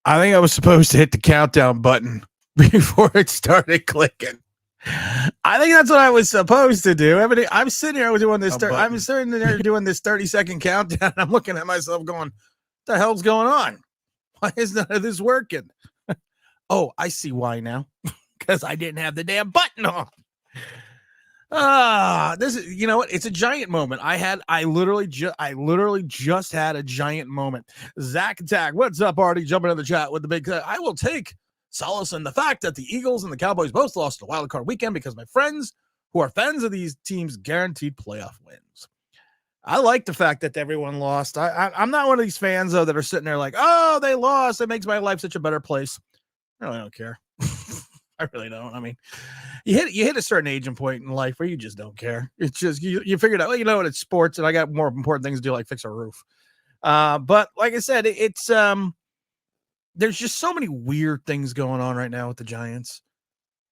I think I was supposed to hit the countdown button before it started clicking. I think that's what I was supposed to do. I'm sitting here doing this. I'm sitting there doing this 30-second countdown. I'm looking at myself going, "What the hell's going on? Why is none of this working?" Oh, I see why now. Because I didn't have the damn button on. This is, you know what? It's a giant moment. I literally just had a giant moment. Zach Attack, what's up, Artie? Jumping in the chat with the big. I will take solace in the fact that the Eagles and the Cowboys both lost a wild card weekend because my friends who are fans of these teams guaranteed playoff wins. I like the fact that everyone lost. I'm not one of these fans though that are sitting there like, oh, they lost. It makes my life such a better place. I really don't care. I really don't. I mean, you hit a certain age and point in life where you just don't care. It's just you figured out, well, you know what, it's sports, and I got more important things to do, like fix a roof. But like I said, it's there's just so many weird things going on right now with the Giants.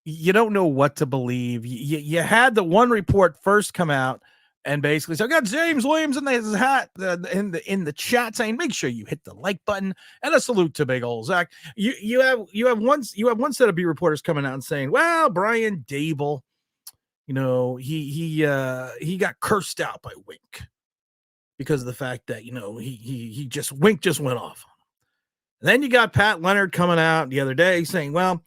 You don't know what to believe. You had the one report first come out and basically so I got James Williams in his hat in the chat saying, make sure you hit the like button, and a salute to big old Zach. You have one set of B reporters coming out and saying, well, Brian Daboll, you know, he got cursed out by Wink because of the fact that, you know, Wink just went off. And then you got Pat Leonard coming out the other day saying, well,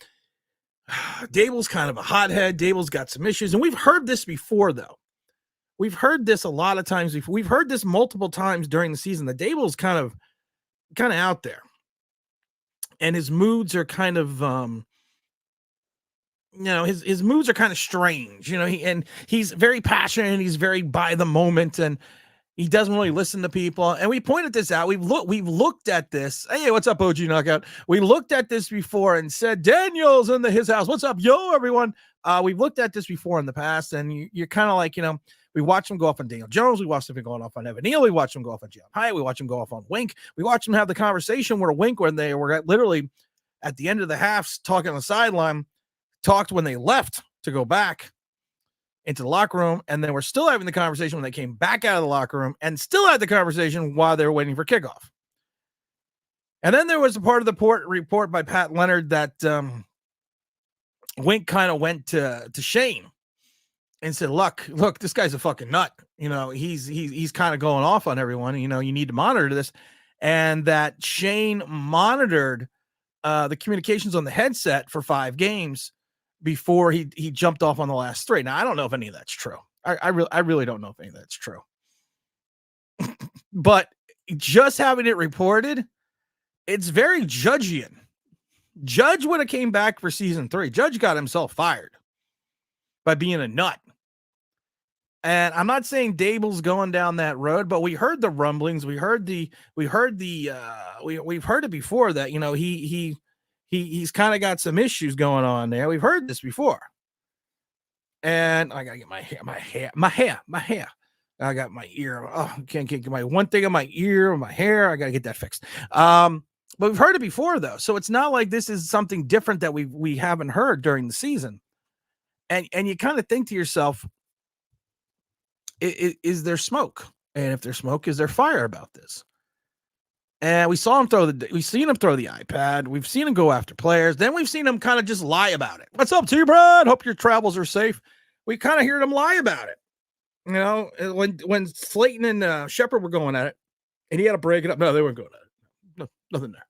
Daboll's kind of a hothead. Daboll's got some issues. And we've heard this before, though. We've heard this a lot of times before. We've heard this multiple times during the season. The Daboll's kind of out there. And his moods are kind of, you know, his moods are kind of strange, you know, he's very passionate and he's very by the moment, and he doesn't really listen to people. And we pointed this out. We've looked at this. Hey, what's up, OG Knockout? We looked at this before and said, Daniel's in his house. What's up, yo, everyone? We've looked at this before in the past, and you're kind of like, you know, we watched him go off on Daniel Jones. We watched him go off on Evan Neal. We watched him go off on Jim Hyatt. We watched him go off on Wink. We watched him have the conversation where Wink, when they were literally at the end of the half talking on the sideline, talked when they left to go back into the locker room, and then we're still having the conversation when they came back out of the locker room, and still had the conversation while they were waiting for kickoff. And then there was a part of the report by Pat Leonard that Wink kind of went to Shane and said, look, this guy's a fucking nut. You know, he's kind of going off on everyone. You know, you need to monitor this. And that Shane monitored the communications on the headset for 5 games before he jumped off on the last 3. Now, I don't know if any of that's true. I really don't know if any of that's true. But just having it reported, it's very Judgian. Judge would have came back for season 3. Judge got himself fired by being a nut. And I'm not saying Daboll's going down that road, but we heard the rumblings. We've heard it before that, you know, he's kind of got some issues going on there. We've heard this before. And I gotta get my hair. I got my ear. Oh, can't get my one thing on my ear, my hair. I gotta get that fixed. But we've heard it before, though, so it's not like this is something different that we haven't heard during the season. And you kind of think to yourself, is there smoke? And if there's smoke, is there fire about this? And we've seen him throw the iPad. We've seen him go after players. Then we've seen him kind of just lie about it. What's up, T-Brad? Hope your travels are safe. We kind of heard him lie about it. You know, when Slayton and Shepard were going at it, and he had to break it up. No, they weren't going at it. No, nothing there.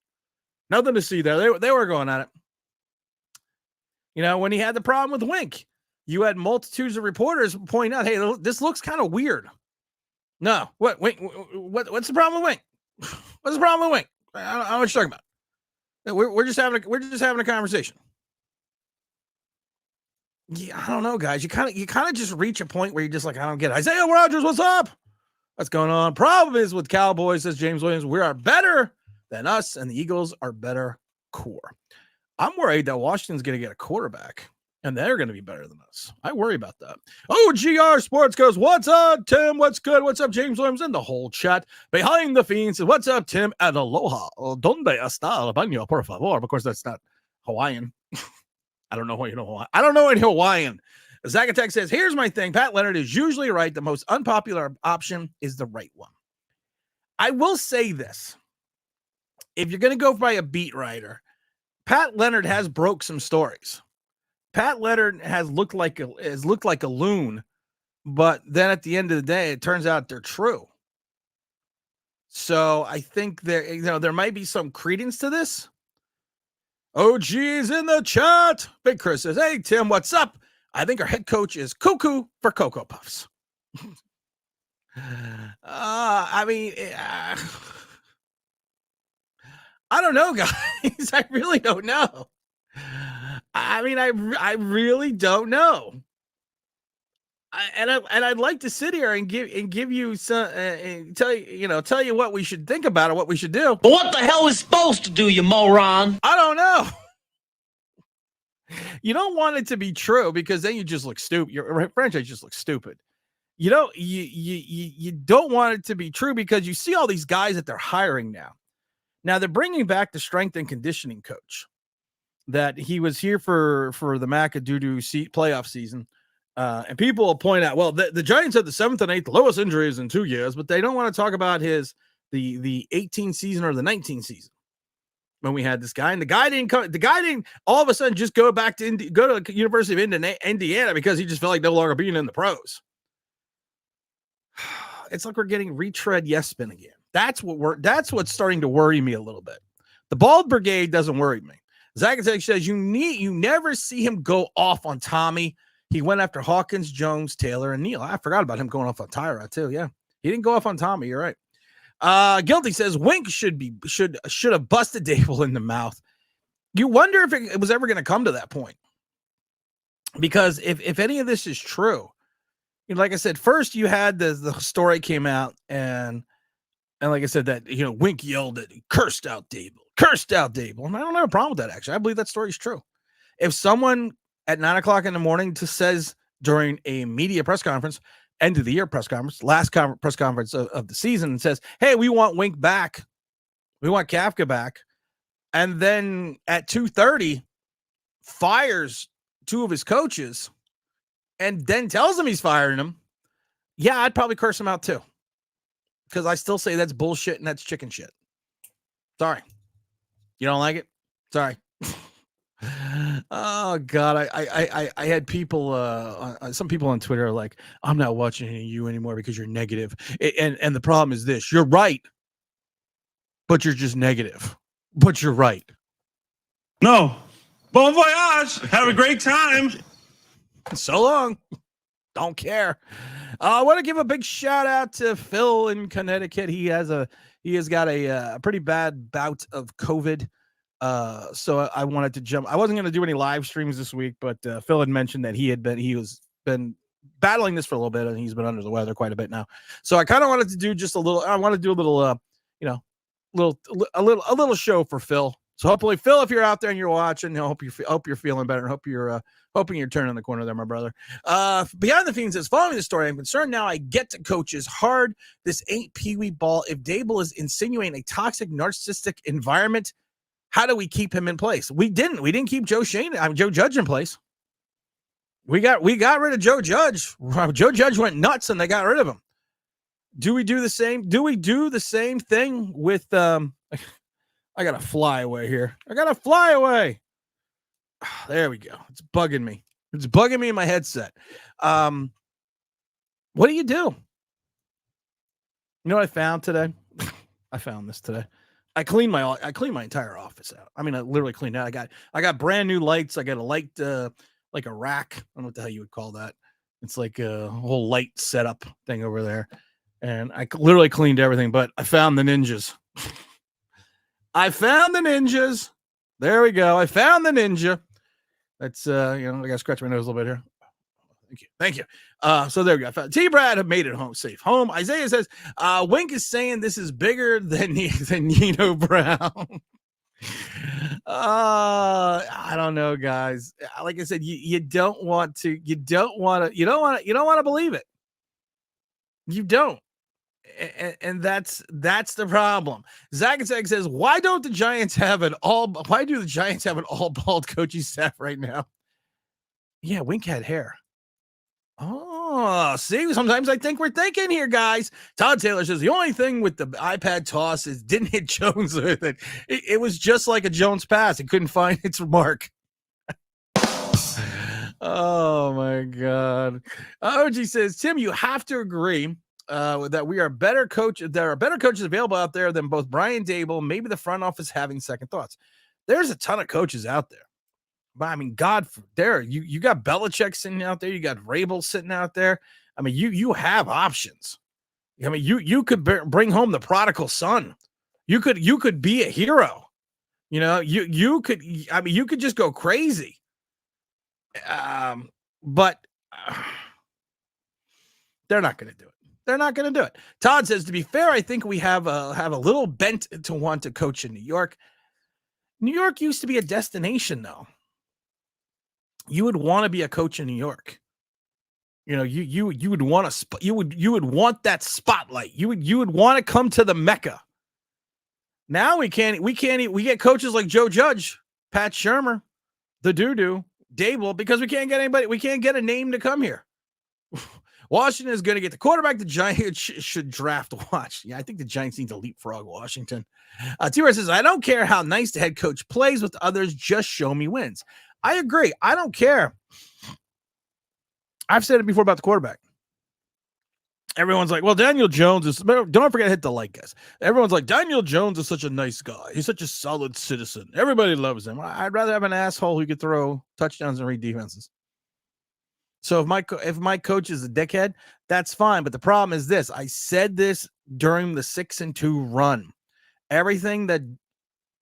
Nothing to see there. They were going at it. You know, when he had the problem with Wink, you had multitudes of reporters point out, hey, this looks kind of weird. No, what's the problem with Wink? What's the problem with Wink? I don't know what you're talking about. We're just having a conversation. Yeah, I don't know, guys. You kind of just reach a point where you're just like, I don't get it. Isaiah Rodgers, what's up? What's going on? Problem is with Cowboys, says James Williams, we are better than us, and the Eagles are better core. I'm worried that Washington's going to get a quarterback, and they're going to be better than us. I worry about that. Oh, GR Sports goes, what's up, Tim? What's good? What's up, James Williams? And the whole chat behind the fiends says, what's up, Tim? And aloha. Donde está el baño, por favor? Of course, that's not Hawaiian. I don't know what you know Hawaiian. I don't know any Hawaiian. Zacatech says, here's my thing. Pat Leonard is usually right. The most unpopular option is the right one. I will say this. if you're going to go by a beat writer, Pat Leonard has broke some stories. Pat Leonard has looked like a loon, but then at the end of the day, it turns out they're true. So I think there might be some credence to this. Oh, geez, in the chat. Big Chris says, hey, Tim, what's up? I think our head coach is cuckoo for Cocoa Puffs. I mean, I don't know, guys. I really don't know. I mean, I really don't know. I'd like to sit here and give you some and tell you what we should think about it, what we should do. But what the hell is supposed to do, you moron? I don't know. You don't want it to be true because then you just look stupid. Your franchise just looks stupid. You don't want it to be true because you see all these guys that they're hiring now. Now they're bringing back the strength and conditioning coach that he was here for the Macadoodoo playoff season. And people will point out, well, the Giants had the 7th and 8th lowest injuries in 2 years, but they don't want to talk about the 18 season or the 19 season when we had this guy. And the guy didn't all of a sudden just go back to go to the University of Indiana because he just felt like no longer being in the pros. It's like we're getting retread yes-spin again. That's what's starting to worry me a little bit. The bald brigade doesn't worry me. Zach says you never see him go off on Tommy. He went after Hawkins, Jones, Taylor, and Neal. I forgot about him going off on Tyra too. Yeah, he didn't go off on Tommy. You're right. Guilty says Wink should have busted Daboll in the mouth. You wonder if it was ever going to come to that point, because if any of this is true, like I said, first you had the story came out and like I said that Wink yelled at, cursed out Daboll, and I don't have a problem with that. Actually, I believe that story is true. If someone at 9:00 in the morning says during a media press conference, end of the year press conference, last press conference of the season, and says, hey, we want Wink back. We want Kafka back. And then at 2:30 fires 2 of his coaches and then tells him he's firing them. Yeah, I'd probably curse him out too. Because I still say that's bullshit and that's chicken shit. Sorry. You don't like it? Sorry. Oh God, I had people, some people on Twitter are like, I'm not watching any of you anymore because you're negative. And the problem is this: you're right, but you're just negative. But you're right. No, bon voyage. Have a great time. So long. Don't care. I want to give a big shout out to Phil in Connecticut. He has got a pretty bad bout of COVID. So I wanted to jump. I wasn't going to do any live streams this week, but Phil had mentioned that he was been battling this for a little bit, and he's been under the weather quite a bit now. So I kind of wanted to do just a little. I want to do a little, a little show for Phil. So hopefully, Phil, if you're out there and you're watching, I hope you're feeling better. Hope you're hoping you're turning the corner there, my brother. Behind the Fiends says, following the story, I'm concerned now I get to coaches hard. This ain't peewee ball. If Daboll is insinuating a toxic, narcissistic environment, how do we keep him in place? We didn't keep Joe Judge in place. We got rid of Joe Judge. Joe Judge went nuts and they got rid of him. Do we do the same? Do we do the same thing with I got to fly away here. There we go. It's bugging me. It's bugging me in my headset. What do? You know what I found today? I found this today. I cleaned my entire office out. I mean, I literally cleaned out. I got brand new lights. I got a light, like a rack. I don't know what the hell you would call that. It's like a whole light setup thing over there. And I literally cleaned everything, but I found the ninjas. There we go. I found the ninja. That's, I got to scratch my nose a little bit here. Thank you. So there we go. T-Brad have made it home safe. Home. Isaiah says, Wink is saying this is bigger than Nino Brown. I don't know, guys. Like I said, you don't want to believe it. You don't. And that's the problem. Zach says, why do the Giants have an all bald coaching staff right now? Yeah, Wink had hair. Oh, Oh, see, sometimes I think we're thinking here, guys. Todd Taylor says the only thing with the iPad toss is didn't hit Jones with it. It was just like a Jones pass. It couldn't find its mark. Oh my God. OG says, Tim, you have to agree that we are better coach. There are better coaches available out there than both Brian Daboll, maybe the front office having second thoughts. There's a ton of coaches out there. But I mean, God, you got Belichick sitting out there, you got Rabel sitting out there. I mean, you have options. I mean, you could bring home the prodigal son. You could be a hero. You could. I mean, you could just go crazy. But they're not going to do it. They're not going to do it. Todd says, to be fair, I think we have a little bent to want to coach in New York. New York used to be a destination, though. You would want to be a coach in New York. You would want you would want that spotlight. You would want to come to the Mecca. Now we get coaches like Joe Judge, Pat Shermer, the Doo-Doo, Daboll, because we can't get a name to come here. Washington is going to get the quarterback. The Giants should draft Watch. Yeah, I think the Giants need to leapfrog Washington. T-Rex says, I don't care how nice the head coach plays with others, just show me wins. I agree. I don't care. I've said it before about the quarterback. Everyone's like, well, Daniel Jones is, don't forget to hit the like, guys. Everyone's like, Daniel Jones is such a nice guy. He's such a solid citizen. Everybody loves him. I'd rather have an asshole who could throw touchdowns and read defenses. So if my coach is a dickhead, that's fine. But the problem is this. I said this during the 6-2 run. Everything that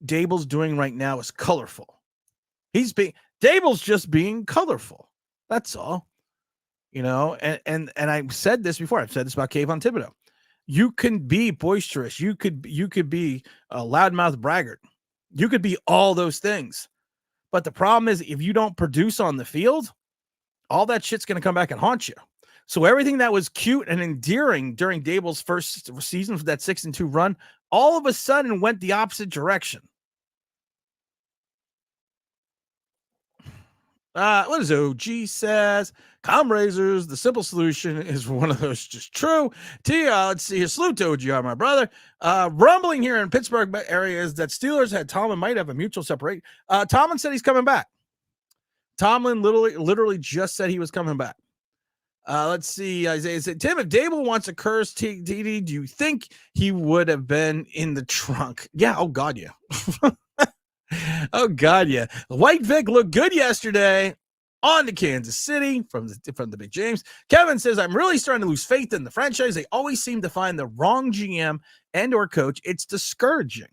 Daboll's doing right now is colorful. Daboll's just being colorful. That's all. And I've said this before. I've said this about Kayvon Thibodeau. You can be boisterous. You could be a loudmouth braggart. You could be all those things. But the problem is if you don't produce on the field, all that shit's going to come back and haunt you. So everything that was cute and endearing during Daboll's first season for that 6-2 run, all of a sudden went the opposite direction. What does OG says? Com Razors, the simple solution is one of those just true. Let's see here. Salute to OGR, my brother. Rumbling here in Pittsburgh area is that Steelers had Tomlin might have a mutual separate. Tomlin said he's coming back. Tomlin literally just said he was coming back. Let's see. Isaiah said, Tim, if Daboll wants a curse TD, do you think he would have been in the trunk? Yeah. Oh, God, yeah. Oh, God, yeah. White Vic looked good yesterday on to Kansas City from the Big James. Kevin says, I'm really starting to lose faith in the franchise. They always seem to find the wrong GM and or coach. It's discouraging.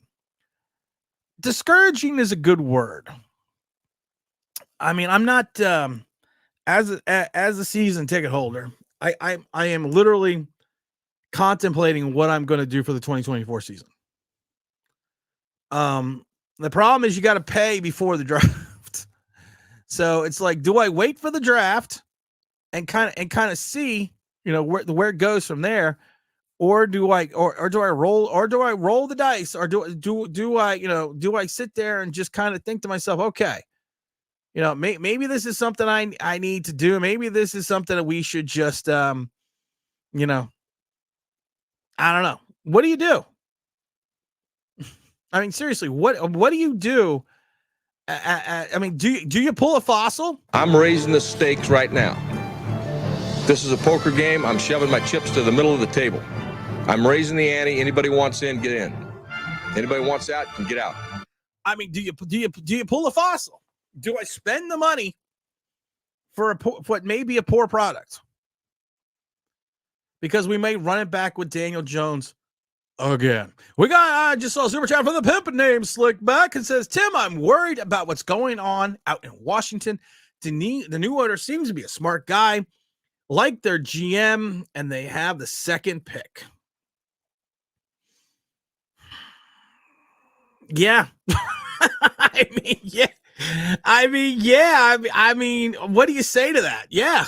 Discouraging is a good word. I mean, I'm not as a season ticket holder. I am literally contemplating what I'm going to do for the 2024 season. The problem is you got to pay before the draft. So it's like, do I wait for the draft and kind of see, where it goes from there, or do I roll the dice, or do I sit there and just kind of think to myself, okay, maybe this is something I need to do. Maybe this is something that we should just, I don't know. What do you do? I mean, seriously, what do you do? I mean, do you pull a fossil? I'm raising the stakes right now. This is a poker game. I'm shoving my chips to the middle of the table. I'm raising the ante. Anybody wants in, get in. Anybody wants out, can get out. I mean, do you pull a fossil? Do I spend the money for what may be a poor product? Because we may run it back with Daniel Jones again. I just saw a super chat from the pimp named Slickback and says, Tim, I'm worried about what's going on out in Washington. The new owner seems to be a smart guy, like their GM, and they have the second pick. Yeah. I mean, what do you say to that? Yeah.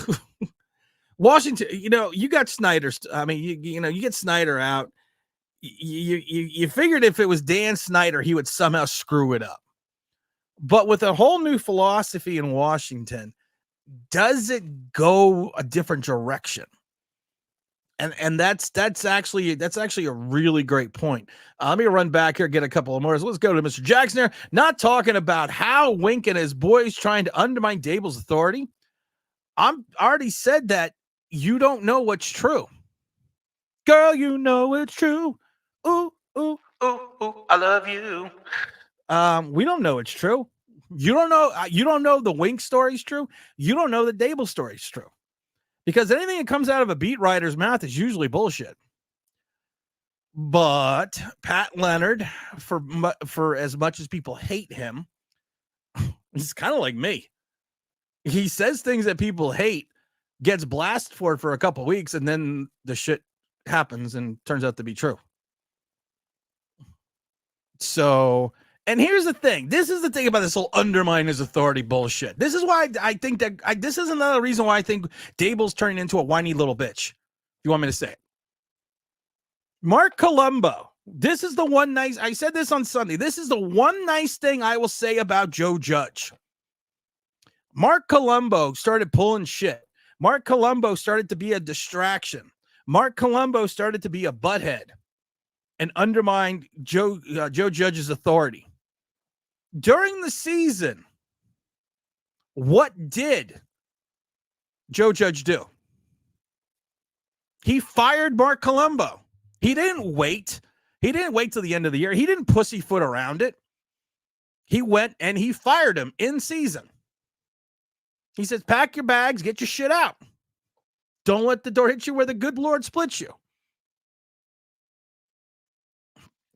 Washington, you got Snyder. I mean, you get Snyder out. You figured if it was Dan Snyder, he would somehow screw it up. But with a whole new philosophy in Washington, does it go a different direction? And that's actually a really great point. Let me run back here, get a couple of more. So let's go to Mr. Jackson here. Not talking about how Wink and his boys trying to undermine Daboll's authority. I'm already said that you don't know what's true. Girl, you know it's true. Ooh, ooh, ooh, ooh, I love you. We don't know it's true. You don't know the Wink story's true. You don't know the Daboll story's true. Because anything that comes out of a beat writer's mouth is usually bullshit. But Pat Leonard, for as much as people hate him, he's kind of like me. He says things that people hate, gets blasted for it for a couple weeks, and then the shit happens and turns out to be true. So, and here's the thing. This is the thing about this whole undermine his authority bullshit. This is why I think that this is another reason why I think Daboll's turning into a whiny little bitch. You want me to say it? Mark Colombo. This is the one nice, I said this on Sunday. This is the one nice thing I will say about Joe Judge. Mark Colombo started pulling shit. Mark Colombo started to be a distraction. Mark Colombo started to be a butthead and undermined Joe Judge's authority. During the season, what did Joe Judge do? He fired Mark Colombo. He didn't wait. He didn't wait till the end of the year. He didn't pussyfoot around it. He went and he fired him in season. He says, pack your bags, get your shit out. Don't let the door hit you where the good Lord splits you.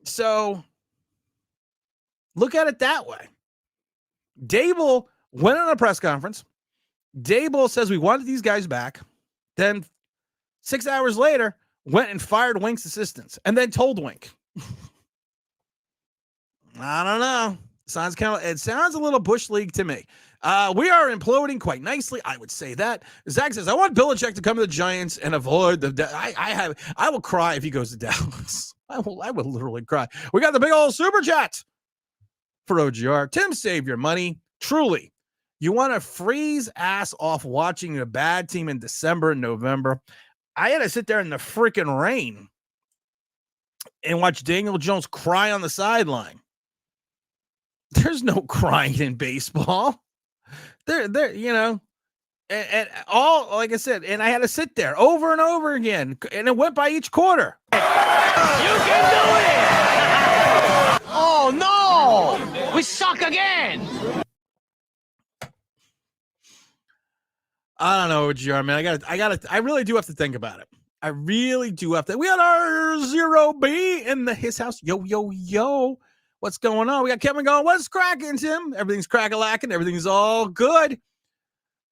So look at it that way. Daboll went on a press conference. Daboll says we wanted these guys back. Then 6 hours later, went and fired Wink's assistants and then told Wink. I don't know. It sounds a little Bush League to me. We are imploding quite nicely. I would say that. Zach says, I want Belichick to come to the Giants and avoid the. I will cry if he goes to Dallas. I will literally cry. We got the big old super chat for OGR. Tim, save your money. Truly, you want to freeze ass off watching a bad team in December and November. I had to sit there in the freaking rain and watch Daniel Jones cry on the sideline. There's no crying in baseball. There, you know, and all, like I said, and I had to sit there over and over again, and it went by each quarter. You can do it! Oh, no! We suck again! I don't know what you are, man. I really do have to think about it. I really do have to. We got our 0B in his house. Yo. What's going on? We got Kevin going, what's cracking, Tim? Everything's crack-a-lacking. Everything's all good.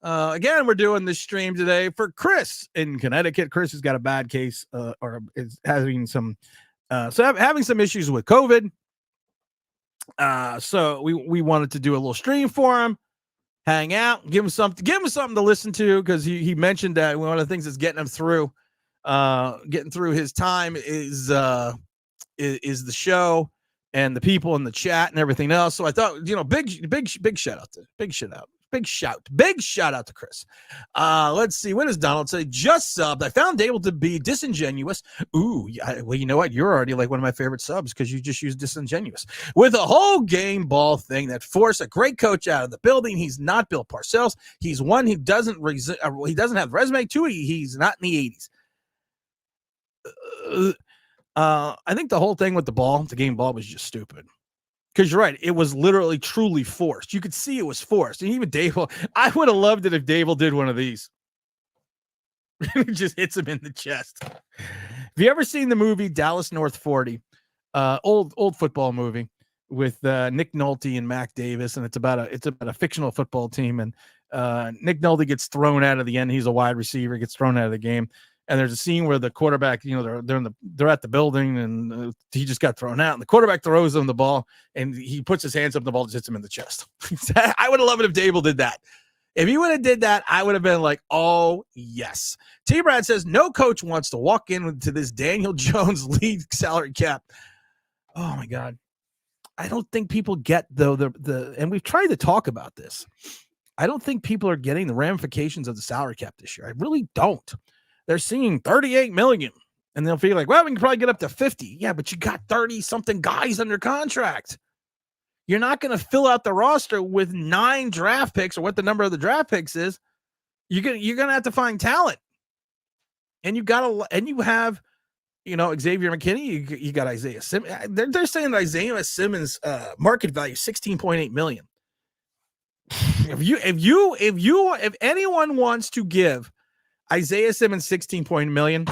Again, we're doing this stream today for Chris in Connecticut. Chris has got a bad case or is having some having some issues with COVID. So we wanted to do a little stream for him, hang out, give him something to listen to, because he mentioned that one of the things that's getting him through his time is the show and the people in the chat and everything else. So I thought, big shout out to Chris. Let's see. What does Donald say? Just subbed. I found Daboll to be disingenuous. Ooh, well, you know what? You're already like one of my favorite subs because you just used disingenuous with a whole game ball thing that forced a great coach out of the building. He's not Bill Parcells. He's one who doesn't have the resume. Two, he's not in the 80s. I think the whole thing with the game ball was just stupid. Because you're right, it was literally truly forced. You could see it was forced. And even Daboll, I would have loved it if Daboll did one of these. It just hits him in the chest. Have you ever seen the movie Dallas North 40? Old football movie with Nick Nolte and Mac Davis, and it's about a fictional football team. And Nick Nolte gets thrown out of the end. He's a wide receiver, gets thrown out of the game. And there's a scene where the quarterback, they're at the building, and he just got thrown out. And the quarterback throws him the ball, and he puts his hands up, and the ball just hits him in the chest. I would have loved it if Daboll did that. If he would have did that, I would have been like, oh, yes. T-Brad says, no coach wants to walk into this Daniel Jones lead salary cap. Oh, my God. I don't think people get, though, and we've tried to talk about this. I don't think people are getting the ramifications of the salary cap this year. I really don't. They're seeing 38 million and they'll feel like, well, we can probably get up to 50. Yeah, but you got 30 something guys under contract. You're not going to fill out the roster with 9 draft picks or what the number of the draft picks is. You're going to have to find talent. And you have, Xavier McKinney, you got Isaiah Simmons. They're saying that Isaiah Simmons market value 16.8 million. If anyone wants to give Isaiah Simmons 16 million,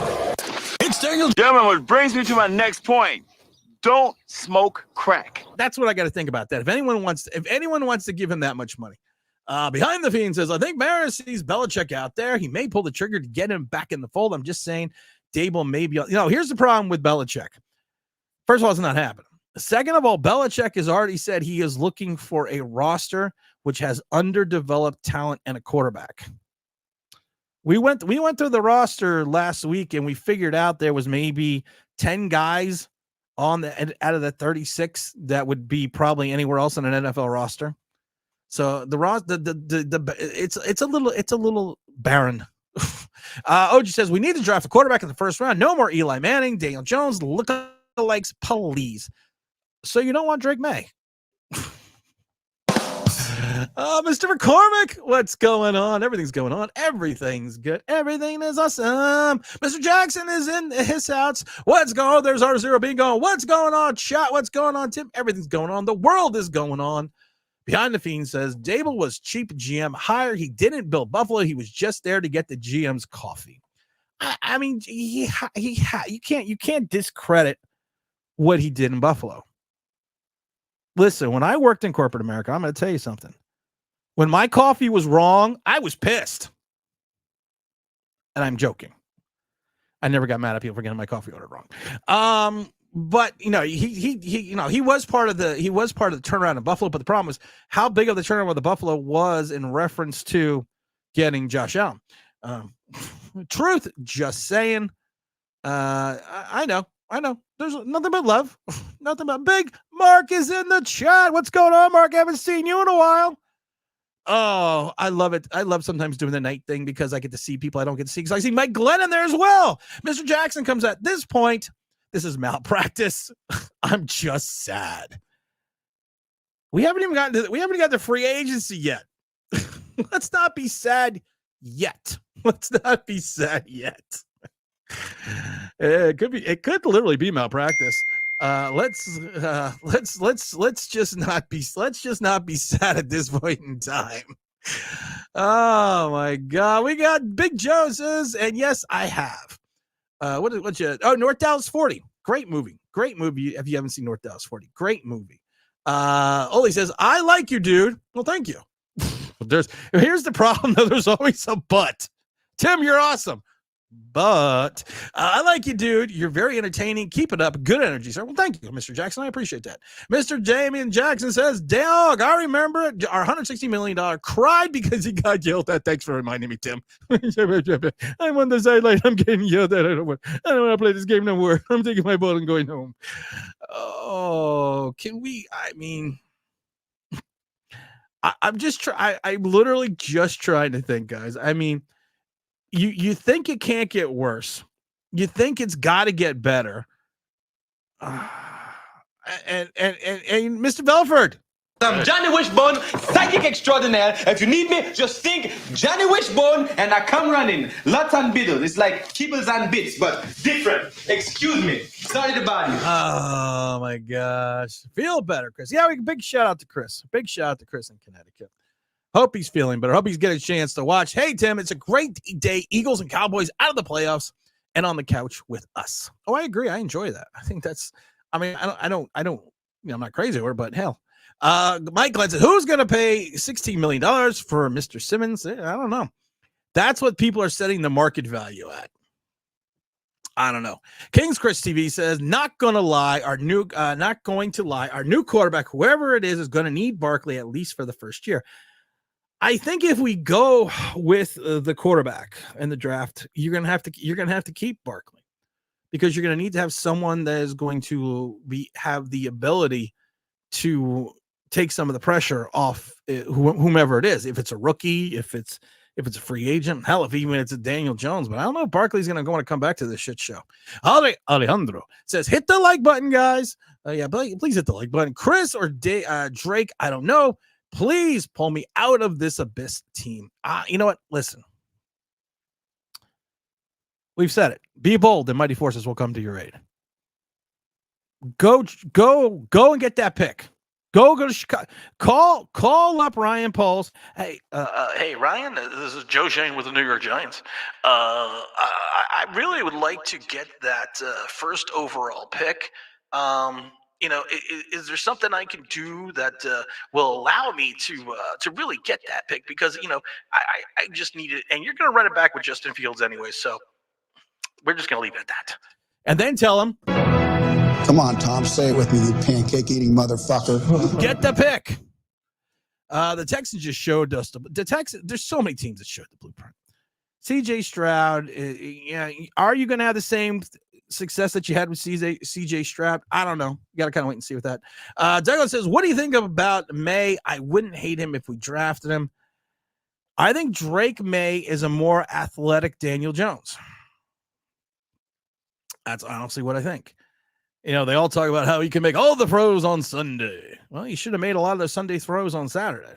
it's Daniel. Gentlemen, which brings me to my next point. Don't smoke crack. That's what I got to think about that. If anyone wants to give him that much money. Behind the Fiend says, I think Maris sees Belichick out there. He may pull the trigger to get him back in the fold. I'm just saying Daboll may be, here's the problem with Belichick. First of all, it's not happening. Second of all, Belichick has already said he is looking for a roster which has underdeveloped talent and a quarterback. We went through the roster last week and we figured out there was maybe 10 guys out of the 36 that would be probably anywhere else on an NFL roster. So it's a little barren. OG says we need to draft a quarterback in the first round. No more Eli Manning, Daniel Jones, lookalikes, please. So you don't want Drake May. Mr. McCormick, what's going on? Everything's going on. Everything's good. Everything is awesome. Mr. Jackson is in his house. What's going on? There's R0 being going. What's going on, chat? What's going on, Tim? Everything's going on. The world is going on. Behind the Fiend says Daboll was cheap GM hire. He didn't build Buffalo. He was just there to get the GM's coffee. I mean, you can't discredit what he did in Buffalo. Listen, when I worked in corporate America, I'm going to tell you something. When my coffee was wrong, I was pissed. And I'm joking. I never got mad at people for getting my coffee ordered wrong. But he was part of the turnaround in Buffalo. But the problem was how big of the turnaround with the Buffalo was in reference to getting Josh Allen. Truth, just saying. I know. There's nothing but love. Nothing but Big Mark is in the chat. What's going on, Mark? I haven't seen you in a while. Oh, I love it. I love sometimes doing the night thing because I get to see people I don't get to see because I see Mike Glenn in there as well. Mr. Jackson comes at this point. This is malpractice. I'm just sad. We haven't even gotten to free agency yet. Let's not be sad yet. It could literally be malpractice. Let's just not be sad at this point in time. Oh my God, we got Big Jose's, and yes, I have. North Dallas 40, great movie. If you haven't seen North Dallas 40, great movie. Oli says, I like you, dude. Well, thank you. Here's the problem though. There's always a but. Tim, you're awesome. But I like you, dude. You're very entertaining. Keep it up. Good energy, sir. Well, thank you, Mr. Jackson. I appreciate that. Mr. Damian Jackson says, Dog, I remember our $160 million cried because he got yelled at. Thanks for reminding me, Tim. I'm on the sideline. I'm getting yelled at. I don't want to play this game no more. I'm taking my ball and going home. Oh, can we? I mean, I'm literally just trying to think, guys. I mean, You think it can't get worse. You think it's got to get better. And Mr. Belford. I'm Johnny Wishbone, psychic extraordinaire. If you need me, just think Johnny Wishbone and I come running. Lots and biddles. It's like kibbles and bits, but different. Excuse me. Sorry to bother you. Oh, my gosh. Feel better, Chris. Yeah, big shout out to Chris. Big shout out to Chris in Connecticut. Hope he's feeling better. Hope he's getting a chance to watch. Hey, Tim, it's a great day. Eagles and Cowboys out of the playoffs and on the couch with us. Oh, I agree. I enjoy that. I think that's, I don't, I'm not crazy over it, but hell. Mike Glenn said, who's going to pay $16 million for Mr. Simmons? I don't know. That's what people are setting the market value at. I don't know. King's Chris TV says, not going to lie. Our new quarterback, whoever it is going to need Barkley at least for the first year. I think if we go with the quarterback in the draft, you're gonna have to keep Barkley because you're gonna need to have someone that is going to have the ability to take some of the pressure off whomever it is. If it's a rookie, if it's a free agent, hell, if even it's a Daniel Jones. But I don't know if Barkley's going to want to come back to this shit show. Alejandro says, hit the like button, guys. Yeah, please hit the like button. Chris or Drake, I don't know. Please pull me out of this abyss team. You know what? Listen. We've said it. Be bold, and mighty forces will come to your aid. Go and get that pick. Go to Chicago. Call up Ryan Pauls. Hey, Ryan, this is Joe Shane with the New York Giants. I really would like to get that first overall pick. Is there something I can do that will allow me to really get that pick? Because I just need it, and you're going to run it back with Justin Fields anyway. So we're just going to leave it at that. And then tell him. Come on, Tom, say it with me, you pancake-eating motherfucker. Get the pick. The Texans just showed us there's so many teams that showed the blueprint. CJ Stroud, are you going to have the same success that you had with CJ Stroud? I don't know. You got to kind of wait and see with that. Douglas says, what do you think about May? I wouldn't hate him if we drafted him. I think Drake May is a more athletic Daniel Jones. That's honestly what I think. They all talk about how he can make all the throws on Sunday. Well, he should have made a lot of those Sunday throws on Saturday.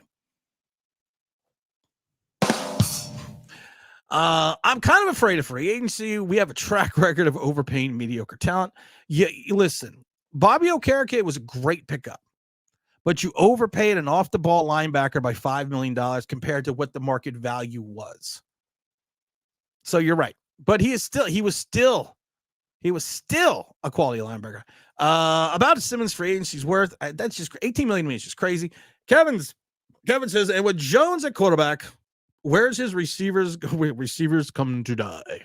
I'm kind of afraid of free agency. We have a track record of overpaying mediocre talent. Yeah, listen, Bobby Okereke was a great pickup, but you overpaid an off-the-ball linebacker by $5 million compared to what the market value was. So you're right, but he was still a quality linebacker. About Simmons free agency's worth, that's just $18 million. Is just crazy. Kevin says, and with Jones at quarterback, where's his receivers? Receivers come to die.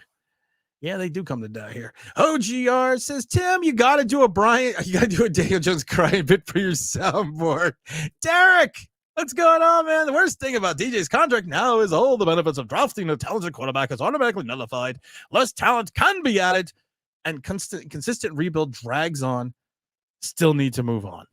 Yeah, they do come to die here. OGR says, Tim, you got to do a Daniel Jones crying bit for your soundboard. Derek, what's going on, man? The worst thing about DJ's contract now is all the benefits of drafting a talented quarterback is automatically nullified. Less talent can be added. And consistent rebuild drags on. Still need to move on.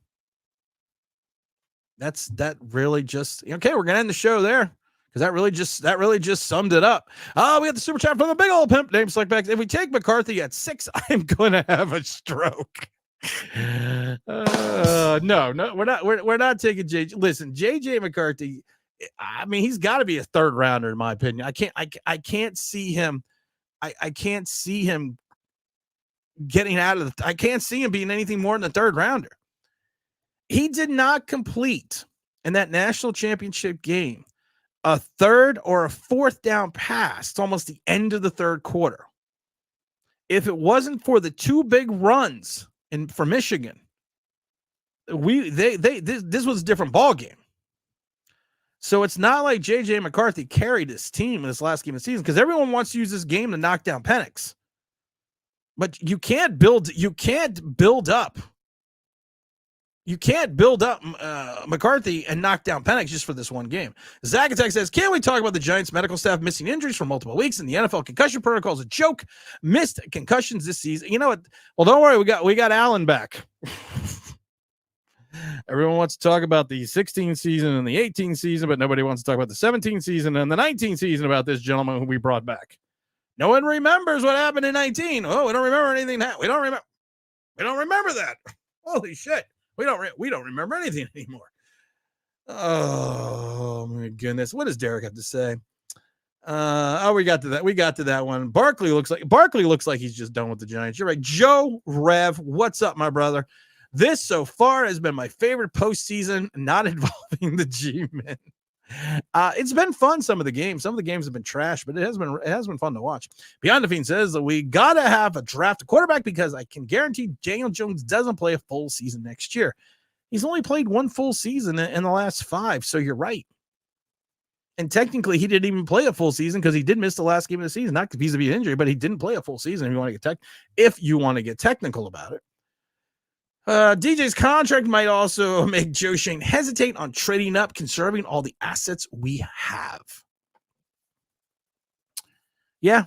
That really just okay. We're gonna end the show there because that really just summed it up. We have the super chat from the big old pimp named Slickback. If we take McCarthy at 6, I'm gonna have a stroke. No, we're not taking JJ. Listen, JJ McCarthy. I mean, he's got to be a third rounder in my opinion. I can't see him. I can't see him getting out of I can't see him being anything more than a third rounder. He did not complete in that national championship game a third or a fourth down pass. It's almost the end of the third quarter. If it wasn't for the two big runs for Michigan, this was a different ball game. So it's not like JJ McCarthy carried his team in this last game of the season because everyone wants to use this game to knock down Penix. But you can't build up McCarthy and knock down Penix just for this one game. Zach Attack says, can we talk about the Giants medical staff missing injuries for multiple weeks and the NFL concussion protocol is a joke? Missed concussions this season. You know what? Well, don't worry. We got Allen back. Everyone wants to talk about the 16 season and the 18 season, but nobody wants to talk about the 17 season and the 19 season about this gentleman who we brought back. No one remembers what happened in 19. Oh, we don't remember anything. We don't remember that. Holy shit. We don't remember anything anymore. Oh my goodness. What does Derek have to say? We got to that. We got to that one. Barkley looks like he's just done with the Giants. You're right. Joe Rev, what's up, my brother? This so far has been my favorite postseason, not involving the G-men. It's been fun. Some of the games have been trash, but it has been fun to watch. Beyond the Fiend says that we gotta have a draft quarterback because I can guarantee Daniel Jones doesn't play a full season next year. He's only played one full season in the last 5, so you're right. And technically, he didn't even play a full season because he did miss the last game of the season, not vis-a-vis injury, but he didn't play a full season. If you want to get technical about it. DJ's contract might also make Joe Shane hesitate on trading up, conserving all the assets we have. Yeah.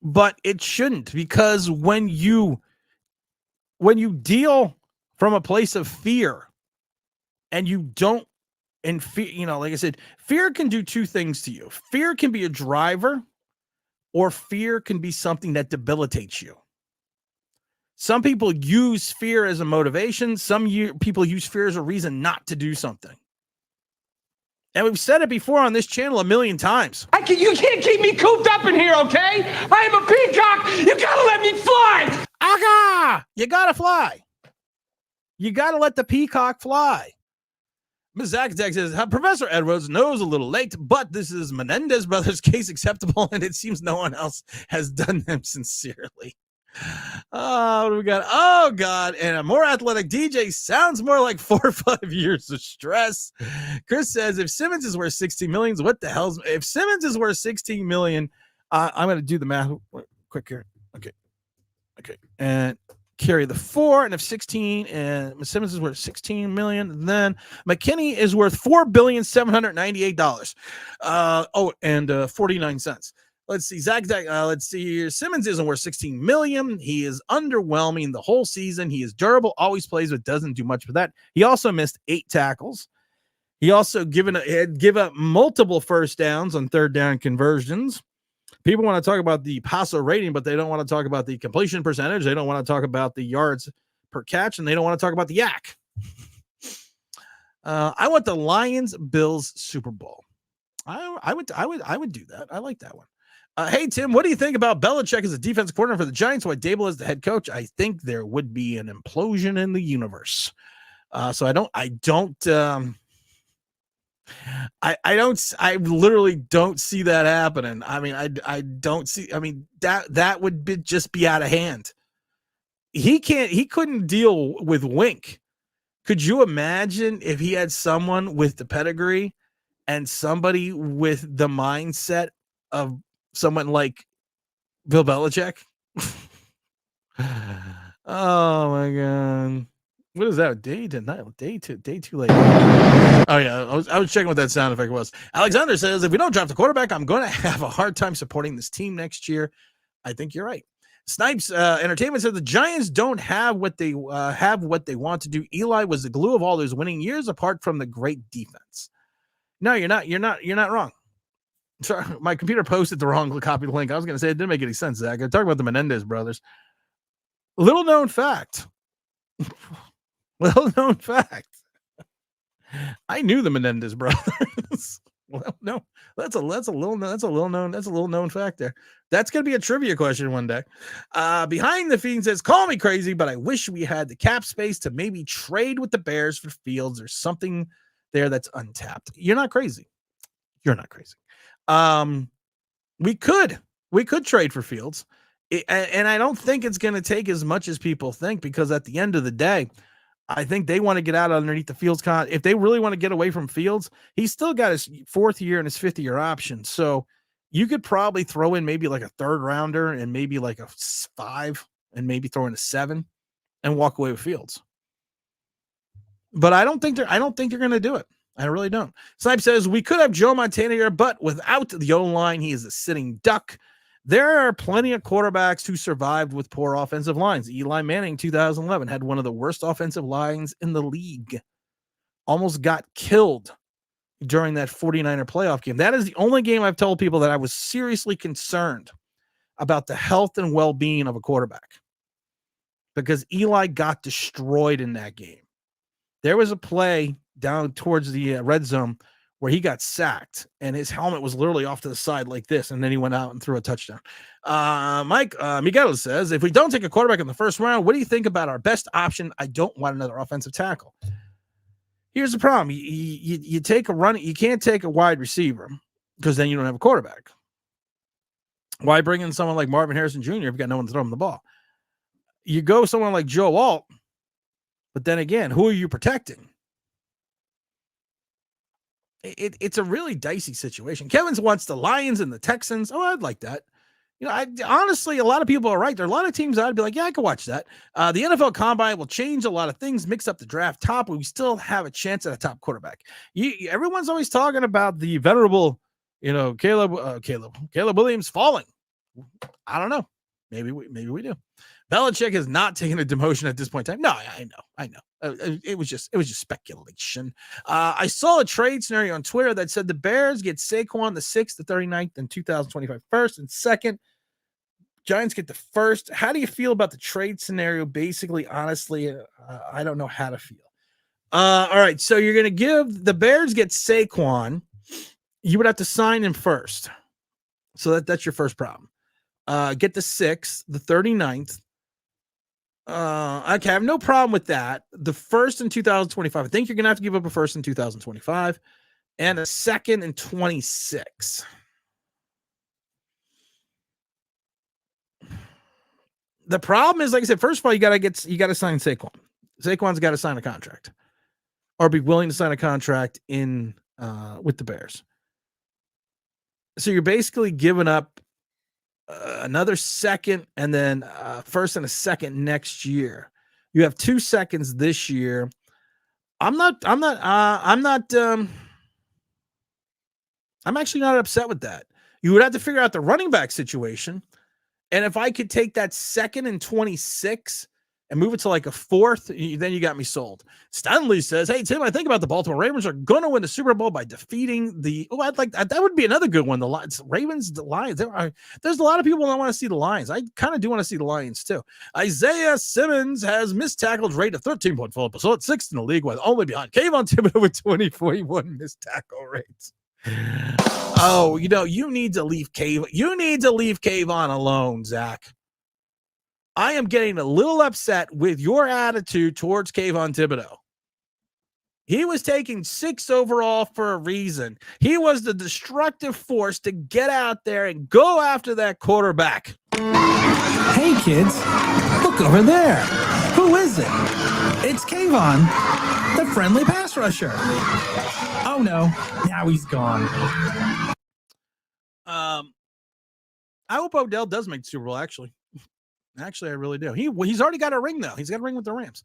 But it shouldn't, because when you deal from a place of fear, and you don't, and fear, like I said, fear can do two things to you. Fear can be a driver, or fear can be something that debilitates you. Some people use fear as a motivation. Some people use fear as a reason not to do something. And we've said it before on this channel a million times. You can't keep me cooped up in here, okay? I am a peacock. You gotta let me fly. Aga! You gotta fly. You gotta let the peacock fly. Ms. Zacatech says, Professor Edwards knows a little late, but this is Menendez brothers' case acceptable, and it seems no one else has done them sincerely. Oh, what do we got? Oh, God. And a more athletic DJ sounds more like 4 or 5 years of stress. Chris says, if Simmons is worth 16 million, what the hell's... If Simmons is worth 16 million, I'm going to do the math quick here. Okay. And carry the 4, and if 16, and Simmons is worth 16 million, then McKinney is worth $4,798. And 49 cents. Let's see, let's see here. Simmons isn't worth 16 million. He is underwhelming the whole season. He is durable, always plays, but doesn't do much for that. He also missed 8 tackles. He also give up multiple first downs on third down conversions. People want to talk about the passer rating, but they don't want to talk about the completion percentage. They don't want to talk about the yards per catch, and they don't want to talk about the yak. I want the Lions Bills Super Bowl. I would do that. I like that one. Hey, Tim, what do you think about Belichick as a defensive coordinator for the Giants? Why Daboll as the head coach? I think there would be an implosion in the universe. So I literally don't see that happening. I mean, I don't see, I mean, that would just be out of hand. He couldn't deal with Wink. Could you imagine if he had someone with the pedigree and somebody with the mindset of someone like Bill Belichick? Oh my God. What is that? Day too late. Oh yeah. I was checking what that sound effect was. Alexander says, if we don't draft the quarterback, I'm going to have a hard time supporting this team next year. I think you're right. Snipes Entertainment said the Giants don't have what they want to do. Eli was the glue of all those winning years, apart from the great defense. No, you're not wrong. Sorry, my computer posted the wrong copy link. I was going to say it didn't make any sense, Zach. I'm talking about the Menendez brothers. Little known fact. Little known fact. I knew the Menendez brothers. Well, no, that's a little known fact there. That's going to be a trivia question one day. Behind the Fiend says, call me crazy, but I wish we had the cap space to maybe trade with the Bears for Fields or something there that's untapped. You're not crazy. You're not crazy. We could trade for Fields. And I don't think it's going to take as much as people think, because at the end of the day, I think they want to get out underneath the Fields if they really want to get away from Fields, he's still got his 4th year and his 5th year option. So you could probably throw in maybe like a 3rd rounder and maybe like a 5 and maybe throw in a 7 and walk away with Fields. But I don't think they're going to do it. I really don't. Snipe says we could have Joe Montana here, but without the O-line, he is a sitting duck. There are plenty of quarterbacks who survived with poor offensive lines. Eli Manning, 2011, had one of the worst offensive lines in the league. Almost got killed during that 49er playoff game. That is the only game I've told people that I was seriously concerned about the health and well-being of a quarterback, because Eli got destroyed in that game. There was a play down towards the red zone where he got sacked and his helmet was literally off to the side like this. And then he went out and threw a touchdown. Mike Miguel says, if we don't take a quarterback in the 1st round, what do you think about our best option? I don't want another offensive tackle. Here's the problem. You take a run. You can't take a wide receiver because then you don't have a quarterback. Why bring in someone like Marvin Harrison Jr. if you've got no one to throw him the ball? You go someone like Joe Alt, but then again, who are you protecting? It's a really dicey situation. Kevin's wants the Lions and the Texans. Oh, I'd like that. Honestly, a lot of people are right. There are a lot of teams I'd be like, yeah, I could watch that. The NFL Combine will change a lot of things, mix up the draft top, but we still have a chance at a top quarterback. Everyone's always talking about the venerable, Caleb Williams falling. I don't know. Maybe we do. Belichick has not taken a demotion at this point in time. No, I know. It was just speculation. I saw a trade scenario on Twitter that said the Bears get Saquon the 6th, the 39th, and 2025 first and second. Giants get the first. How do you feel about the trade scenario? Basically, honestly, I don't know how to feel. All right, so you're going to give the Bears get Saquon. You would have to sign him first. So that's your first problem. Get the 6th, the 39th. Okay, I have no problem with that. The first in 2025. I think you're going to have to give up a first in 2025 and a second in 26. The problem is, like I said, first of all, you got to sign Saquon. Saquon's got to sign a contract or be willing to sign a contract in with the Bears. So you're basically giving up another second and then first and a second next year. You have 2 seconds this year. I'm actually not upset with that. You would have to figure out the running back situation. And if I could take that second and 26 and move it to like a 4th, then you got me sold. Stanley says, "Hey Tim, I think about the Baltimore Ravens are going to win the Super Bowl by defeating the." Oh, I'd like that would be another good one. The Lions, Ravens, the Lions. There's a lot of people that want to see the Lions. I kind of do want to see the Lions too. Isaiah Simmons has missed tackles rate of 13.4%, so it's 6th in the league, with only behind Kayvon Thibodeau with 20.1 missed tackle rates. Oh, you need to leave Kayvon. You need to leave Kayvon alone, Zach. I am getting a little upset with your attitude towards Kayvon Thibodeau. He was taking 6 overall for a reason. He was the destructive force to get out there and go after that quarterback. Hey, kids, look over there. Who is it? It's Kayvon, the friendly pass rusher. Oh, no. Now he's gone. I hope Odell does make the Super Bowl, actually. Actually, I really do. He's already got a ring, though. He's got a ring with the Rams.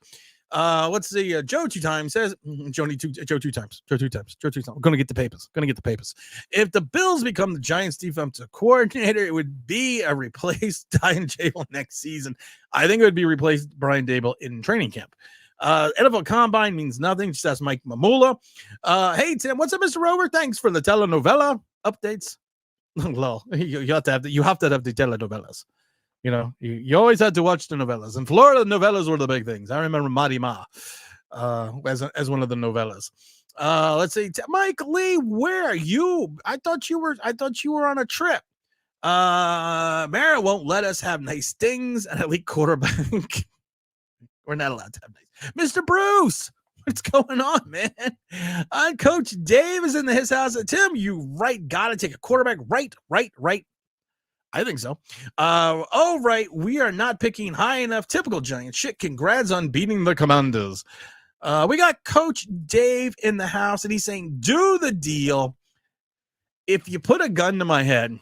Let's see. Joe 2 times says, Joe 2 times. I'm going to get the papers. If the Bills become the Giants defensive coordinator, it would be a replaced Brian Daboll next season. I think it would be replaced Brian Daboll in training camp. NFL Combine means nothing. Just ask Mike Mamula. Hey, Tim, what's up, Mr. Rover? Thanks for the telenovela updates. Lol. You have to have the telenovelas. You always had to watch the novellas. In Florida, the novellas were the big things. I remember Madi Ma as one of the novellas. Let's see. Mike Lee, where are you? I thought you were on a trip. Mara won't let us have nice things and elite quarterback. We're not allowed to have nice. Mr. Bruce, what's going on, man? Coach Dave is in his house. Tim, got to take a quarterback. Right. I think so. Oh, right. We are not picking high enough. Typical Giants shit. Congrats on beating the Commanders. We got Coach Dave in the house, and he's saying, do the deal. If you put a gun to my head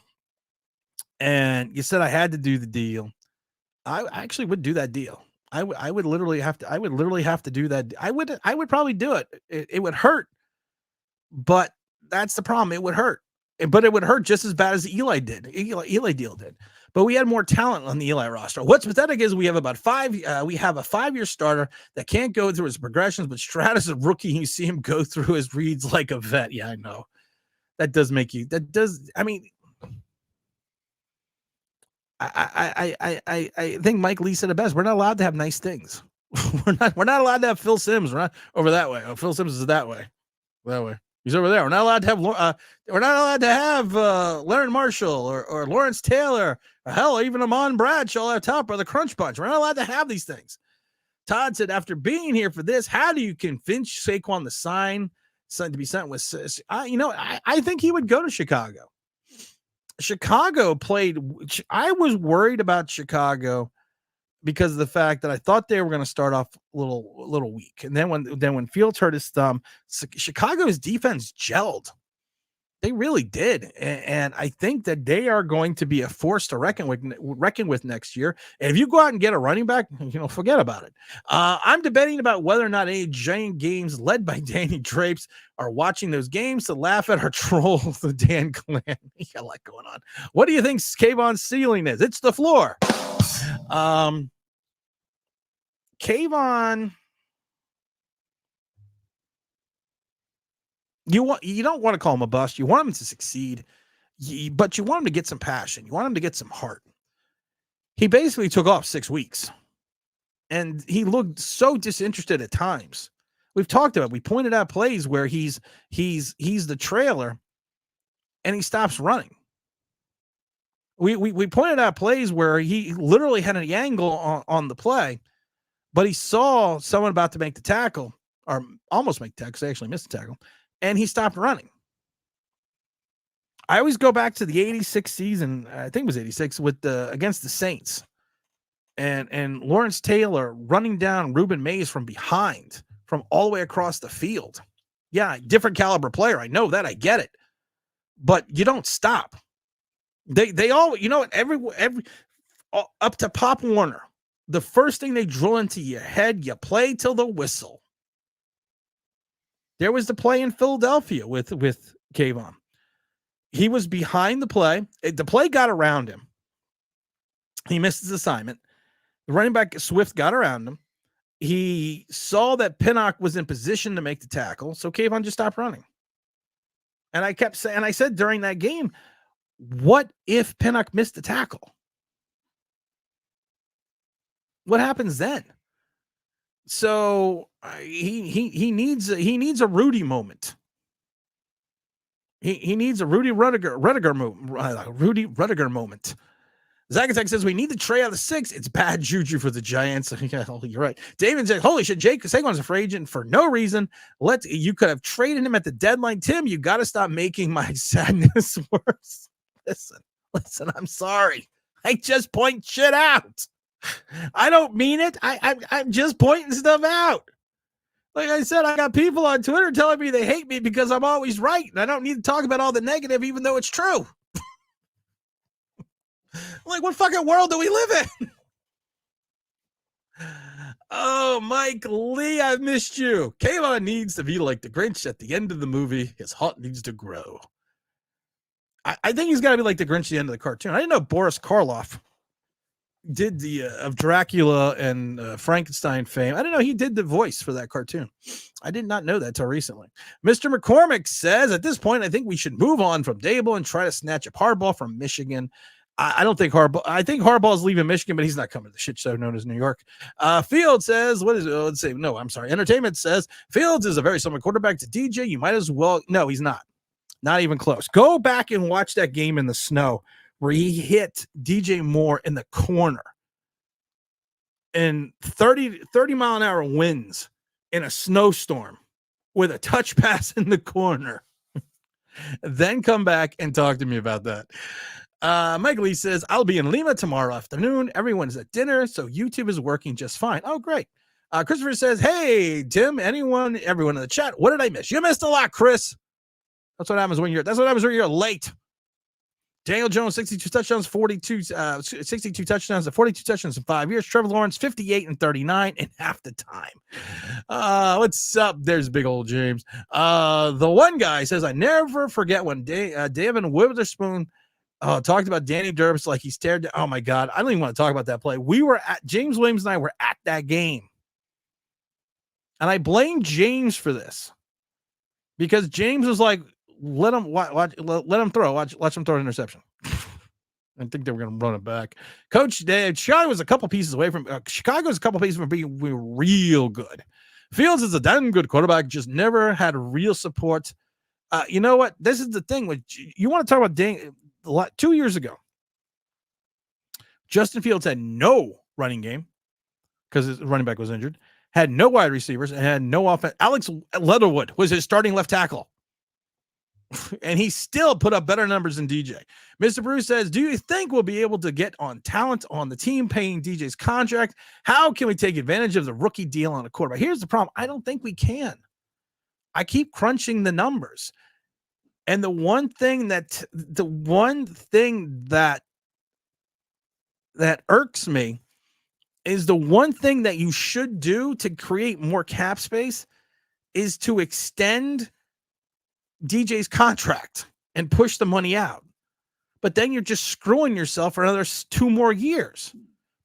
and you said I had to do the deal, I actually would do that deal. I would literally have to do that. I would probably do it. It would hurt, but that's the problem. It would hurt. But it would hurt just as bad as the Eli deal did. But we had more talent on the Eli roster. What's pathetic is we have a 5-year starter that can't go through his progressions, but Stroud is a rookie. You see him go through his reads like a vet. Yeah, I know. I think Mike Lee said it best. We're not allowed to have nice things. We're not allowed to have Phil Simms. We're not over that way. Oh, Phil Simms is that way. He's over there. We're not allowed to have Larry Marshall or Lawrence Taylor or hell, even Amon Bradshaw at top or the Crunch Bunch. We're not allowed to have these things. Todd said, after being here for this, how do you convince Saquon to be sent with? I think he would go to Chicago. Chicago played. I was worried about Chicago because of the fact that I thought they were going to start off a little weak. And then when Fields hurt his thumb, Chicago's defense gelled. They really did. And I think that they are going to be a force to reckon with next year. And if you go out and get a running back, forget about it. I'm debating about whether or not any Giant games led by Danny Drapes are watching those games to laugh at our troll, the Dan Clan. You got a lot going on. What do you think Kayvon's ceiling is? It's the floor. Kayvon, you don't want to call him a bust. You want him to succeed, but you want him to get some passion. You want him to get some heart. He basically took off 6 weeks, and he looked so disinterested at times. We've talked about. We pointed out plays where he's the trailer, and he stops running. We pointed out plays where he literally had an angle on the play, but he saw someone about to make the tackle or almost make the tackle. They actually missed the tackle, and he stopped running. I always go back to the 86 season. I think it was 86 against the Saints, and Lawrence Taylor running down Reuben Mays from behind, from all the way across the field. Yeah, different caliber player. I know that. I get it, but you don't stop. They all, you know what, every up to Pop Warner, the first thing they drill into your head, you play till the whistle. There was the play in Philadelphia with Kayvon. He was behind the play. The play got around him. He missed his assignment. The running back Swift got around him. He saw that Pinnock was in position to make the tackle, so Kayvon just stopped running. And I kept saying, and I said during that game, what if Pinnock missed the tackle? What happens then? So he needs a Rudy moment. He needs a Rudy Rudiger moment. Zagatek says we need the Trey out of the 6. It's bad juju for the Giants. Yeah, you're right. David said, "Holy shit, Jake Saquon's a free agent for no reason. You could have traded him at the deadline. Tim, you got to stop making my sadness worse." Listen, I'm sorry. I just point shit out. I don't mean it. I'm just pointing stuff out. Like I said, I got people on Twitter telling me they hate me because I'm always right. And I don't need to talk about all the negative, even though it's true. Like, what fucking world do we live in? Oh, Mike Lee, I've missed you. Kayvon needs to be like the Grinch at the end of the movie. His heart needs to grow. I think he's got to be like the Grinch at the end of the cartoon. I didn't know Boris Karloff did the of Dracula and Frankenstein fame. I didn't know he did the voice for that cartoon. I did not know that till recently. Mr. McCormick says, at this point, I think we should move on from Daboll and try to snatch up Harbaugh from Michigan. I don't think Harbaugh. I think Harbaugh is leaving Michigan, but he's not coming to the shit show known as New York. Fields says, what is it? Let's say, no, I'm sorry. Entertainment says Fields is a very similar quarterback to DJ. You might as well. No, he's not. Not even close. Go back and watch that game in the snow where he hit DJ Moore in the corner in 30 mile an hour winds in a snowstorm with a touch pass in the corner. Then come back and talk to me about that. Mike Lee says, I'll be in Lima tomorrow afternoon. Everyone's at dinner, so YouTube is working just fine. Oh, great. Christopher says, hey, Tim, everyone in the chat, what did I miss? You missed a lot, Chris. That's what happens when you're late. Daniel Jones, 62 touchdowns, 62 touchdowns, 42 touchdowns in 5 years. Trevor Lawrence, 58 and 39 in half the time. What's up? There's big old James. The one guy says, I never forget when David Witherspoon talked about Danny Dervis like he stared down. Oh my God. I don't even want to talk about that play. James Williams and I were at that game. And I blame James for this because James was like, let him throw. Watch him throw an interception. I think they were going to run it back. Coach Dave, Chicago's a couple pieces away from being real good. Fields is a damn good quarterback, just never had real support. You know what? This is the thing. You want to talk about 2 years ago, Justin Fields had no running game because his running back was injured, had no wide receivers, and had no offense. Alex Leatherwood was his starting left tackle. And he still put up better numbers than DJ. Mr. Bruce says, do you think we'll be able to get on talent on the team paying DJ's contract? How can we take advantage of the rookie deal on a quarterback? Here's the problem. I don't think we can. I keep crunching the numbers. And the one thing that irks me is the one thing that you should do to create more cap space is to extend DJ's contract and push the money out. But then you're just screwing yourself for another 2 more years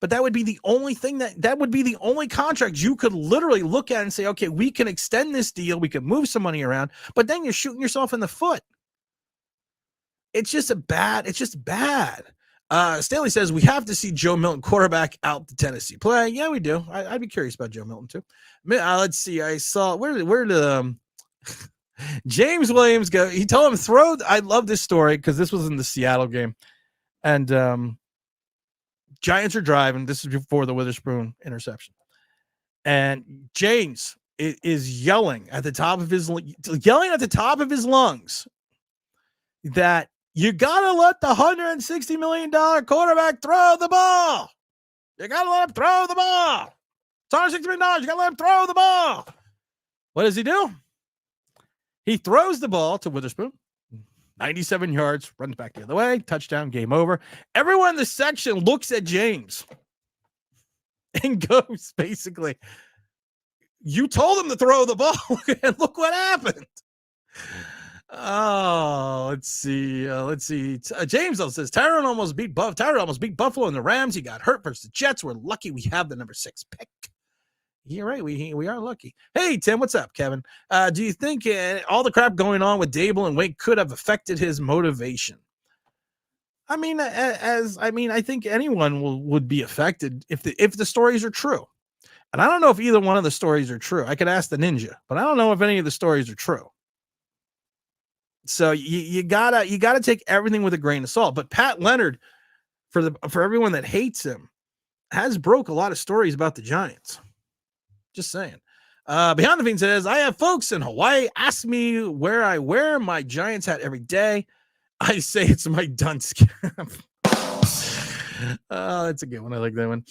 But that would be the only thing that would be the only contract you could literally look at and say, okay, we can extend this deal. We can move some money around, but then you're shooting yourself in the foot. It's just bad. Stanley says we have to see Joe Milton quarterback out the Tennessee play. Yeah, we do. I'd be curious about Joe Milton too. Let's see. I saw where did James Williams go? He told him throw. I love this story because this was in the Seattle game, and Giants are driving. This is before the Witherspoon interception, and James is yelling at the top of his lungs that you gotta let the $160 million quarterback throw the ball. You gotta let him throw the ball. It's $160 million. You gotta let him throw the ball. What does he do? He throws the ball to Witherspoon. 97 yards, runs back the other way, touchdown, game over. Everyone in the section looks at James and goes, basically, you told him to throw the ball, and look what happened. Oh, let's see. James says Tyrone almost beat Buffalo and the Rams. He got hurt versus the Jets. We're lucky we have the number 6 pick. You're right. We are lucky. Hey, Tim, what's up, Kevin? Do you think all the crap going on with Daboll and Wake could have affected his motivation? I mean, I think anyone would be affected if the stories are true. And I don't know if either one of the stories are true. I could ask the Ninja, but I don't know if any of the stories are true. So you gotta take everything with a grain of salt. But Pat Leonard, for everyone that hates him, has broke a lot of stories about the Giants. Just saying. Beyond the Fiend says, I have folks in Hawaii ask me where I wear my Giants hat every day. I say it's my dunce cap. That's a good one. I like that one.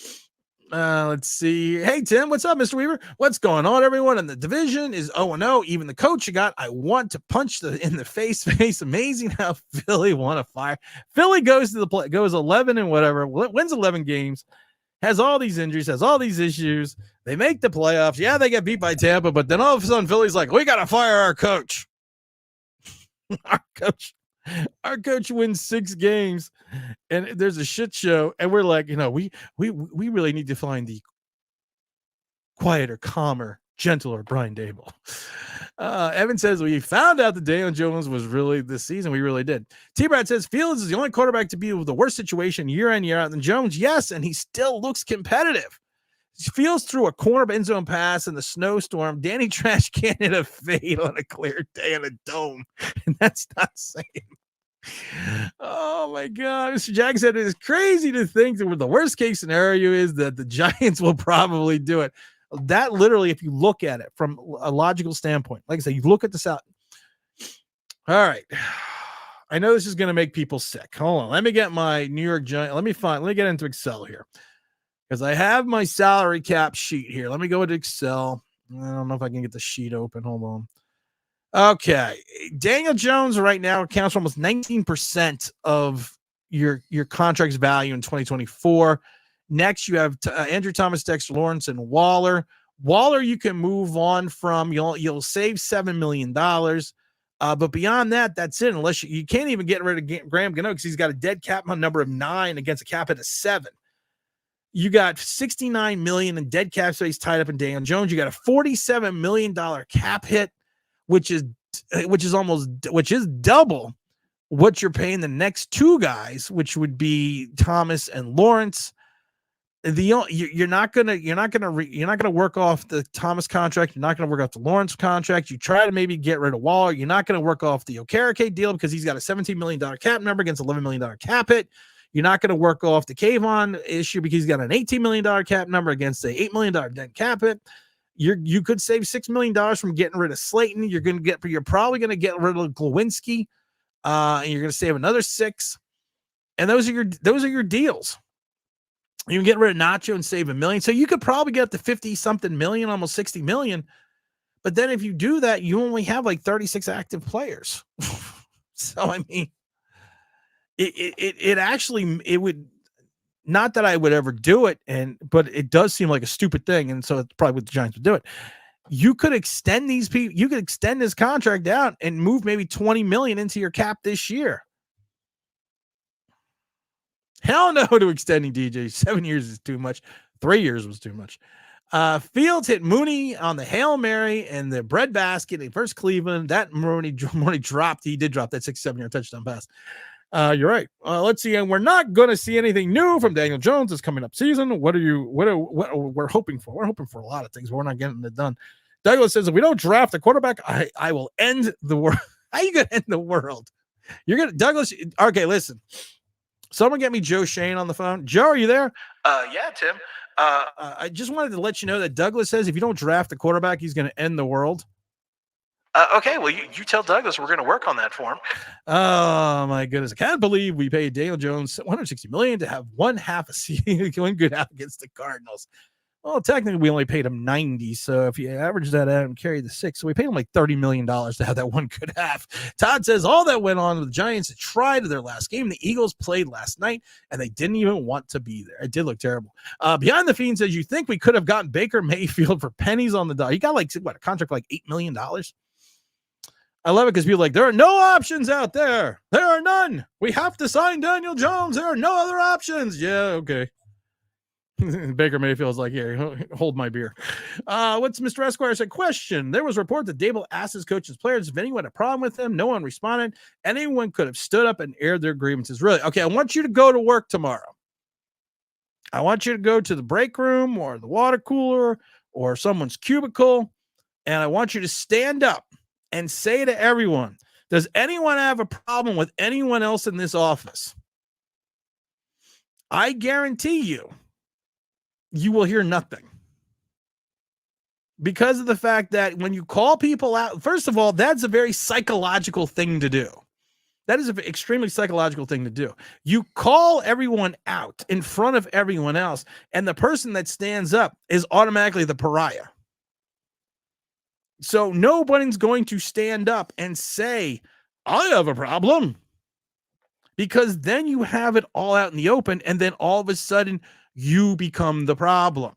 Let's see. Hey, Tim, what's up, Mr. Weaver? What's going on, everyone? And the division is 0-0. Even the coach you got, I want to punch in the face. Amazing how Philly won a fire. Philly goes to the play, goes 11 and whatever, wins 11 games, has all these injuries, has all these issues. They make the playoffs. Yeah, they get beat by Tampa, but then all of a sudden Philly's like, we got to fire our coach. Our coach wins 6 games and there's a shit show. And we're like, we really need to find the quieter, calmer, gentler Brian Daboll. Evan says, we found out that Daniel Jones was really this season. We really did. T-Brad says, Fields is the only quarterback to be with the worst situation year in, year out than Jones. Yes, and he still looks competitive. Fields threw a corner end zone pass in the snowstorm. Danny Trash can't hit a fade on a clear day in a dome. And that's not saying. Oh my God. Mr. Jack said it is crazy to think that the worst case scenario is that the Giants will probably do it. That literally, if you look at it from a logical standpoint, like I said, you look at this out. All right. I know this is going to make people sick. Hold on. Let me get my New York Giant. Let me get into Excel here because I have my salary cap sheet here. Let me go into Excel. I don't know if I can get the sheet open. Hold on. Okay. Daniel Jones right now accounts for almost 19% of your contract's value in 2024. Next, you have Andrew Thomas, Dexter Lawrence, and Waller. Waller, you can move on from. You'll save $7 million. But beyond that, that's it. Unless you can't even get rid of Graham Gano because he's got a dead cap number of 9 against a cap hit of 7. You got $69 million in dead cap space tied up in Daniel Jones. You got a $47 million cap hit, which is double what you're paying the next 2 guys, which would be Thomas and Lawrence. You're not gonna work off the Thomas contract. You're not gonna work off the Lawrence contract. You try to maybe get rid of Waller. You're not gonna work off the Okereke deal because he's got a $17 million cap number against $11 million cap hit. You're not gonna work off the Kayvon issue because he's got an $18 million cap number against a $8 million dead cap hit. You could save $6 million from getting rid of Slayton. You're probably gonna get rid of Glowinski, and you're gonna save another 6. And those are your deals. You can get rid of Nacho and save $1 million. So you could probably get up to 50 something million, almost 60 million. But then if you do that, you only have like 36 active players. So, I mean, it would, not that I would ever do it, but it does seem like a stupid thing. And so it's probably what the Giants would do it. You could extend these people, you could extend this contract out and move maybe 20 million into your cap this year. Hell no to extending DJ. 7 years is too much. 3 years was too much. Fields hit Mooney on the Hail Mary and the breadbasket versus Cleveland. That Mooney dropped. He did drop that 6-7-yard touchdown pass. You're right. Let's see. And we're not going to see anything new from Daniel Jones this coming up season. What we're hoping for? We're hoping for a lot of things, but we're not getting it done. Douglas says, if we don't draft a quarterback, I will end the world. How are you going to end the world? You're going to, Douglas. Okay, listen. Someone get me Joe Shane on the phone. Joe, are you there? Yeah, Tim. I just wanted to let you know that Douglas says if you don't draft a quarterback, he's going to end the world. Okay, well, you tell Douglas we're going to work on that for him. Oh, my goodness. I can't believe we paid Daniel Jones $160 million to have one good half against the Cardinals. Well, technically, we only paid him 90. So if you average that out and carry the 6, so we paid him like $30 million to have that one good half. Todd says all that went on with the Giants to try to their last game. The Eagles played last night, and they didn't even want to be there. It did look terrible. Behind the Fiend says, you think we could have gotten Baker Mayfield for pennies on the dollar? He got like, what, a contract like $8 million? I love it because people are like, there are no options out there. There are none. We have to sign Daniel Jones. There are no other options. Yeah, okay. Baker Mayfield's like, here, hold my beer. What's Mr. Esquire said? Question. There was a report that Daboll asked his coaches players if anyone had a problem with him. No one responded. Anyone could have stood up and aired their grievances. Really? Okay, I want you to go to work tomorrow. I want you to go to the break room or the water cooler or someone's cubicle, and I want you to stand up and say to everyone, does anyone have a problem with anyone else in this office? I guarantee you will hear nothing. Because of the fact that when you call people out, first of all, that's a very psychological thing to do. That is an extremely psychological thing to do. You call everyone out in front of everyone else, and the person that stands up is automatically the pariah. So nobody's going to stand up and say, I have a problem. Because then you have it all out in the open, and then all of a sudden, you become the problem.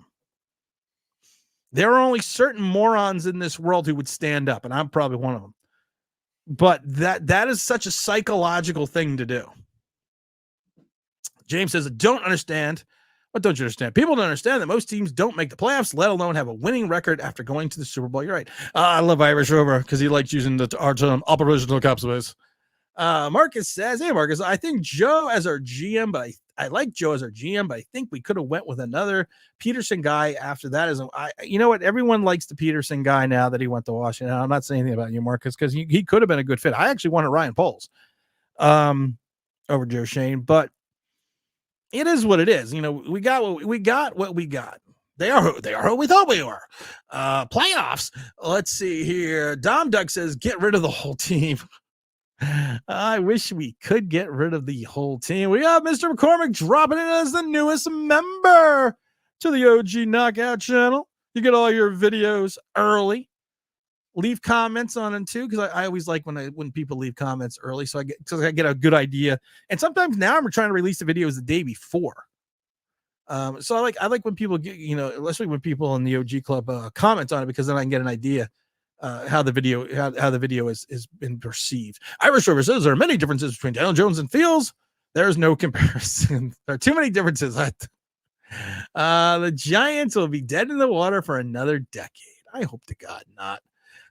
There are only certain morons in this world who would stand up, and I'm probably one of them. But that is such a psychological thing to do. James says, don't understand. What don't you understand? People don't understand that most teams don't make the playoffs, let alone have a winning record after going to the Super Bowl. You're right. I love Irish Rover because he likes using our term operational capsules. Marcus says, hey, Marcus, I think Joe as our GM, but I like Joe as our GM, but I think we could have went with another Peterson guy after that. You know what? Everyone likes the Peterson guy now that he went to Washington. I'm not saying anything about you, Marcus, because he could have been a good fit. I actually wanted Ryan Poles over Joe Shane, but it is what it is. You know, we got what we got. They are who we thought we were. Playoffs. Let's see here. Dom Duck says, get rid of the whole team. I wish we could get rid of the whole team. We have Mr. McCormick dropping in as the newest member to the OG Knockout channel. You get all your videos early. Leave comments on them too, because I always like when people leave comments early, so I get a good idea. And sometimes now I'm trying to release the videos the day before. So I like when people get, especially when people in the OG club comment on it, because then I can get an idea how the video has been perceived. Irish River says there are many differences between Daniel Jones and Fields. There's no comparison. There are too many differences. The Giants will be dead in the water for another decade. I hope to God not.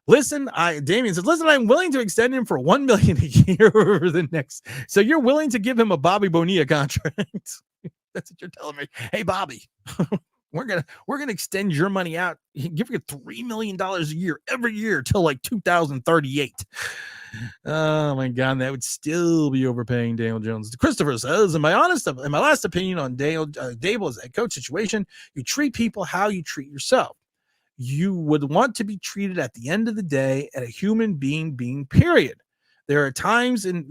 Listen, Damien says, listen, I'm willing to extend him for $1 million a year over the next. So you're willing to give him a Bobby Bonilla contract? That's what you're telling me. Hey, Bobby, we're gonna extend your money out. Give you $3 million a year every year till like 2038. Oh my God, that would still be overpaying Daniel Jones. Christopher says, in my last opinion on Daboll's head coach situation, you treat people how you treat yourself. You would want to be treated at the end of the day at a human being, period. There are times in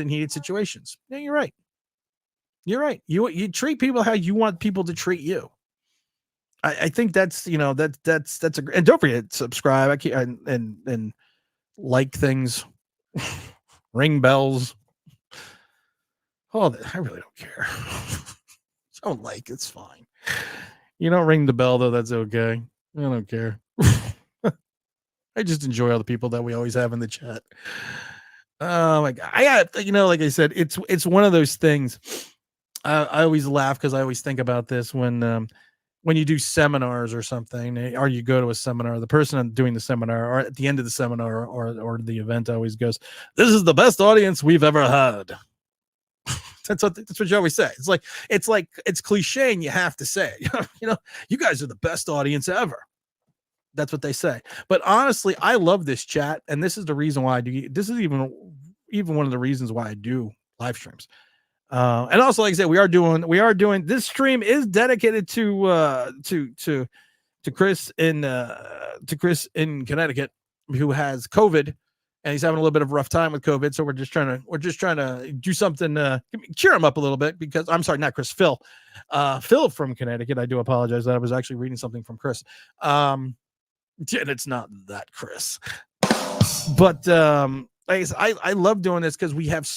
heated situations. Yeah, you're right. You're right. You treat people how you want people to treat you. I think that's that's a, and don't forget, subscribe and like things, ring bells. Oh, I really don't care. Don't like, it's fine. You don't ring the bell though, that's okay. I don't care. I just enjoy all the people that we always have in the chat. Oh my God. Like I said, it's one of those things. I always laugh because I always think about this when you do seminars or something, or you go to a seminar, the person doing the seminar or at the end of the seminar or the event always goes, "This is the best audience we've ever had." That's what you always say. It's cliche and you have to say, you guys are the best audience ever. That's what they say. But honestly, I love this chat, and this is the reason why I do. This is even one of the reasons why I do live streams. And also, like I said, we are doing this stream is dedicated to Chris in Connecticut, who has COVID, and he's having a little bit of a rough time with COVID. So we're just trying to do something cheer him up a little bit, because I'm sorry, not Chris, Phil from Connecticut. I do apologize that I was actually reading something from Chris. And it's not that Chris, but I love doing this because we have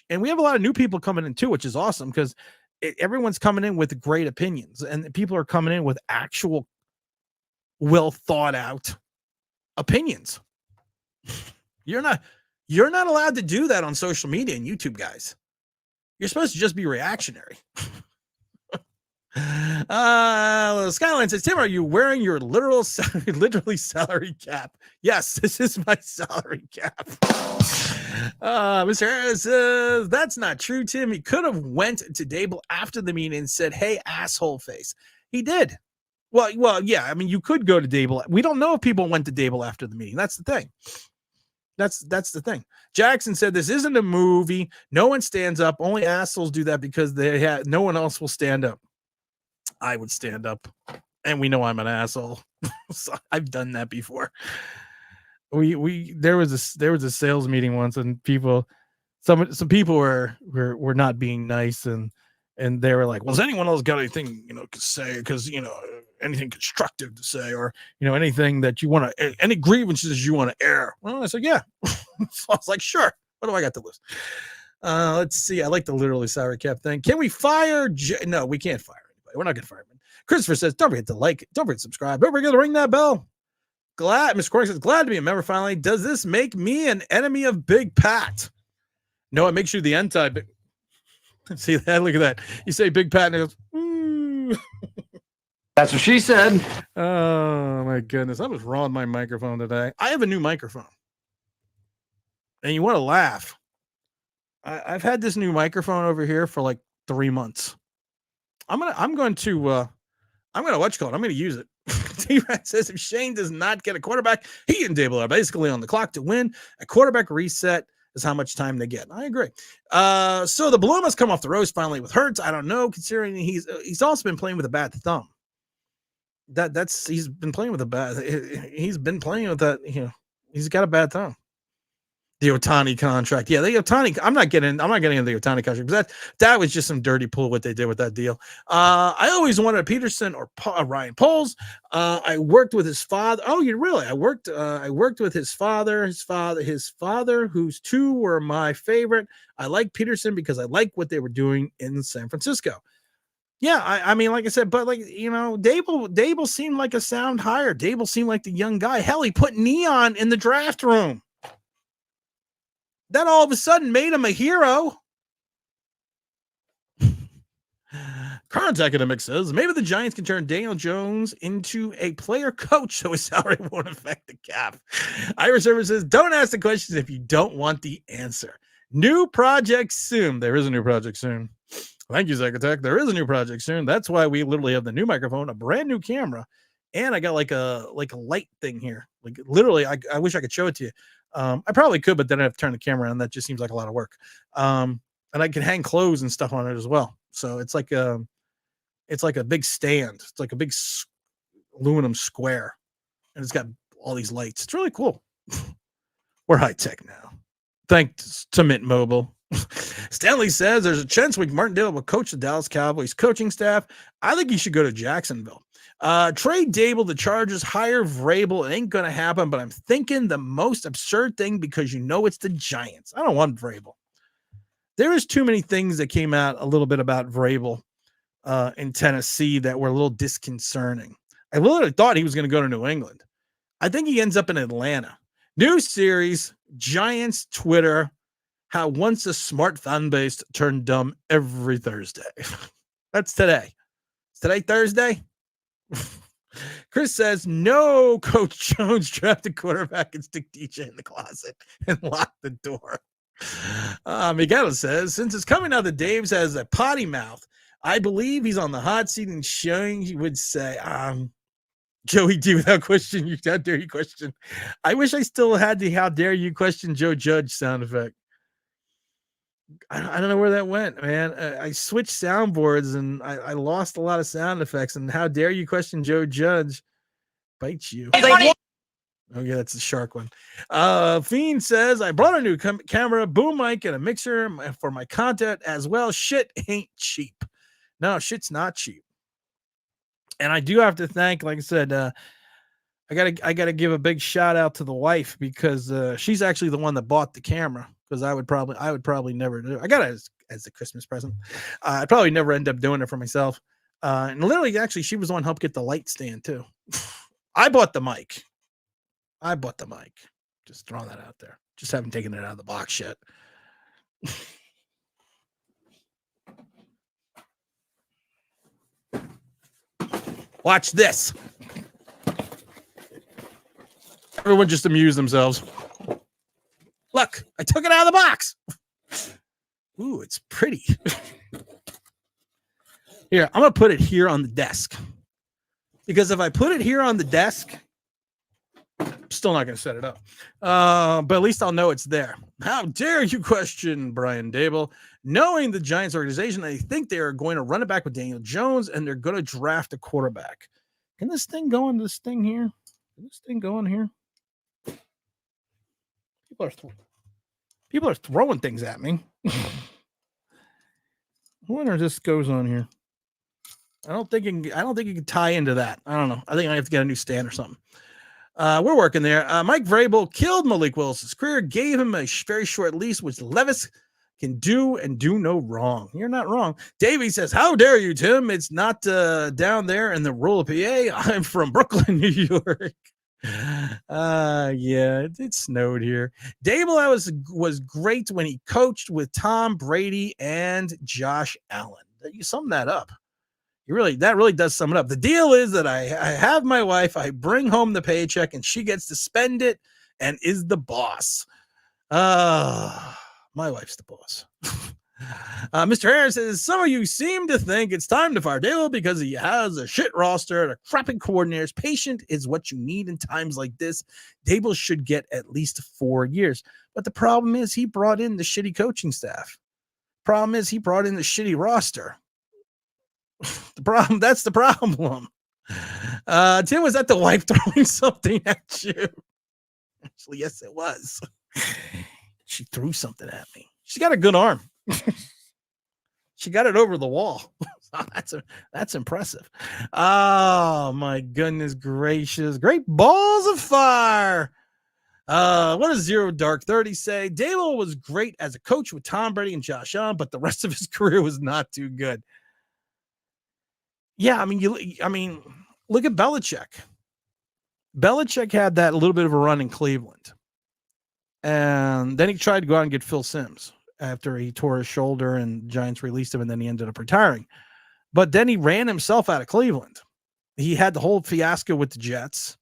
a lot of new people coming in too, which is awesome, because everyone's coming in with great opinions, and people are coming in with actual well thought out opinions. You're not allowed to do that on social media and YouTube, guys. You're supposed to just be reactionary. Skyline says, Tim, are you wearing your literally salary cap? Yes, this is my salary cap. Mr. Harris says, that's not true, Tim. He could have went to Daboll after the meeting and said, hey, asshole face. He did. Well, yeah. I mean, you could go to Daboll. We don't know if people went to Daboll after the meeting. That's the thing. That's the thing. Jackson said, this isn't a movie. No one stands up. Only assholes do that because no one else will stand up. I would stand up, and we know I'm an asshole. So I've done that before. There was a sales meeting once, and some people were not being nice, and they were like, well, has anyone else got anything to say, because anything constructive to say, or anything that you want to, any grievances you want to air? Well, I said, yeah. So I was like, sure, what do I got to lose? Let's see. I like the literally salary cap thing. Can we fire no, we can't fire anybody. We're not gonna fire him. Christopher says, don't forget to like, don't forget to subscribe, don't forget to ring that bell. Mr. Corey says, glad to be a member finally. Does this make me an enemy of Big Pat? No, it makes you the anti-big. See that? Look at that. You say Big Pat, and it goes, That's what she said. oh my goodness. I was wrong with my microphone today. I have a new microphone. And you want to laugh. I've had this new microphone over here for like 3 months. I'm going to use it. T-Rex says, if Shane does not get a quarterback, he and Daboll are basically on the clock to win. A quarterback reset is how much time they get. I agree. So the balloon must come off the rose finally with Hurts. I don't know, considering he's also been playing with a bad thumb. He's been playing with that. He's got a bad thumb. The Ohtani contract. Yeah, the Ohtani. I'm not getting into the Ohtani contract, but that was just some dirty pool what they did with that deal. I always wanted Peterson or Ryan Poles. I worked with his father. Oh, you really? I worked with his father, whose two were my favorite. I like Peterson because I like what they were doing in San Francisco. Yeah, I mean, like I said, but Daboll seemed like a sound hire. Daboll seemed like the young guy. Hell, he put Neon in the draft room. That all of a sudden made him a hero. Current Academic says, maybe the Giants can turn Daniel Jones into a player coach so his salary won't affect the cap. Irish Server says, don't ask the questions if you don't want the answer. New project soon. There is a new project soon. Thank you, Zach Attack. There is a new project soon. That's why we literally have the new microphone, a brand new camera, and I got like a light thing here. Like literally, I wish I could show it to you. I probably could, but then I have to turn the camera on. That just seems like a lot of work. And I can hang clothes and stuff on it as well. So it's like a big stand. It's like a big aluminum square, and it's got all these lights. It's really cool. We're high tech now. Thanks to Mint Mobile. Stanley says there's a chance Martindale will coach the Dallas Cowboys coaching staff. I think he should go to Jacksonville. Trade Daboll, the Chargers, hire Vrabel. It ain't going to happen, but I'm thinking the most absurd thing because it's the Giants. I don't want Vrabel. There is too many things that came out a little bit about Vrabel in Tennessee that were a little disconcerting. I literally thought he was going to go to New England. I think he ends up in Atlanta. New series, Giants Twitter. how once a smart fan base turned dumb every Thursday. That's today. Is today Thursday? Chris says, no, Coach Jones drafted quarterback and stick DJ in the closet and lock the door. Miguel says, since it's coming out that Dave's has a potty mouth, I believe he's on the hot seat and showing he would say, Joey D without question, how dare you question. I wish I still had the how dare you question Joe Judge sound effect. I don't know where that went, man. I switched soundboards and I lost a lot of sound effects. And how dare you question Joe Judge? Bites you. Okay, that's the shark one. Fiend says, I brought a new camera, boom mic, and a mixer for my content as well. Shit ain't cheap. No, shit's not cheap. And I do have to thank, like I said, I gotta give a big shout out to the wife because she's actually the one that bought the camera. Because I would probably never do. I got it as a Christmas present. I'd probably never end up doing it for myself. And literally, actually, she was the one who helped get the light stand too. I bought the mic. Just throwing that out there. Just haven't taken it out of the box yet. Watch this. Everyone just amuse themselves. Look, I took it out of the box. Ooh, it's pretty. Here, I'm going to put it here on the desk. Because if I put it here on the desk, I'm still not going to set it up. But at least I'll know it's there. How dare you question Brian Daboll? Knowing the Giants organization, I think they are going to run it back with Daniel Jones, and they're going to draft a quarterback. Can this thing go into this thing here? Can this thing go in here? People are throwing things at me. I wonder if this goes on here. I don't think it can tie into that. I don't know. I think I have to get a new stand or something. We're working there. Mike Vrabel killed Malik Willis's career, gave him a very short lease, which Levis can do and do no wrong. You're not wrong. Davey says, how dare you, Tim? It's not down there in the rural PA. I'm from Brooklyn, New York. Yeah, it snowed here. Daboll was great when he coached with Tom Brady and Josh Allen. You sum that up. That really does sum it up. The deal is that I have my wife, I bring home the paycheck, and she gets to spend it and is the boss. My wife's the boss. Mr. Harris says, some of you seem to think it's time to fire Daboll because he has a shit roster and a crappy coordinators. Patient is what you need in times like this. Daboll should get at least 4 years. But the problem is he brought in the shitty coaching staff. Problem is he brought in the shitty roster. That's the problem. Tim, was that the wife throwing something at you? Actually, yes, it was. She threw something at me. She's got a good arm. She got it over the wall. That's impressive. Oh my goodness gracious. Great balls of fire. What does Zero Dark 30 say? Daboll was great as a coach with Tom Brady and Josh Allen, but the rest of his career was not too good. Yeah, I mean, look at Belichick. Belichick had that little bit of a run in Cleveland. And then he tried to go out and get Phil Simms after he tore his shoulder and Giants released him, and then he ended up retiring. But then he ran himself out of Cleveland. He had the whole fiasco with the Jets.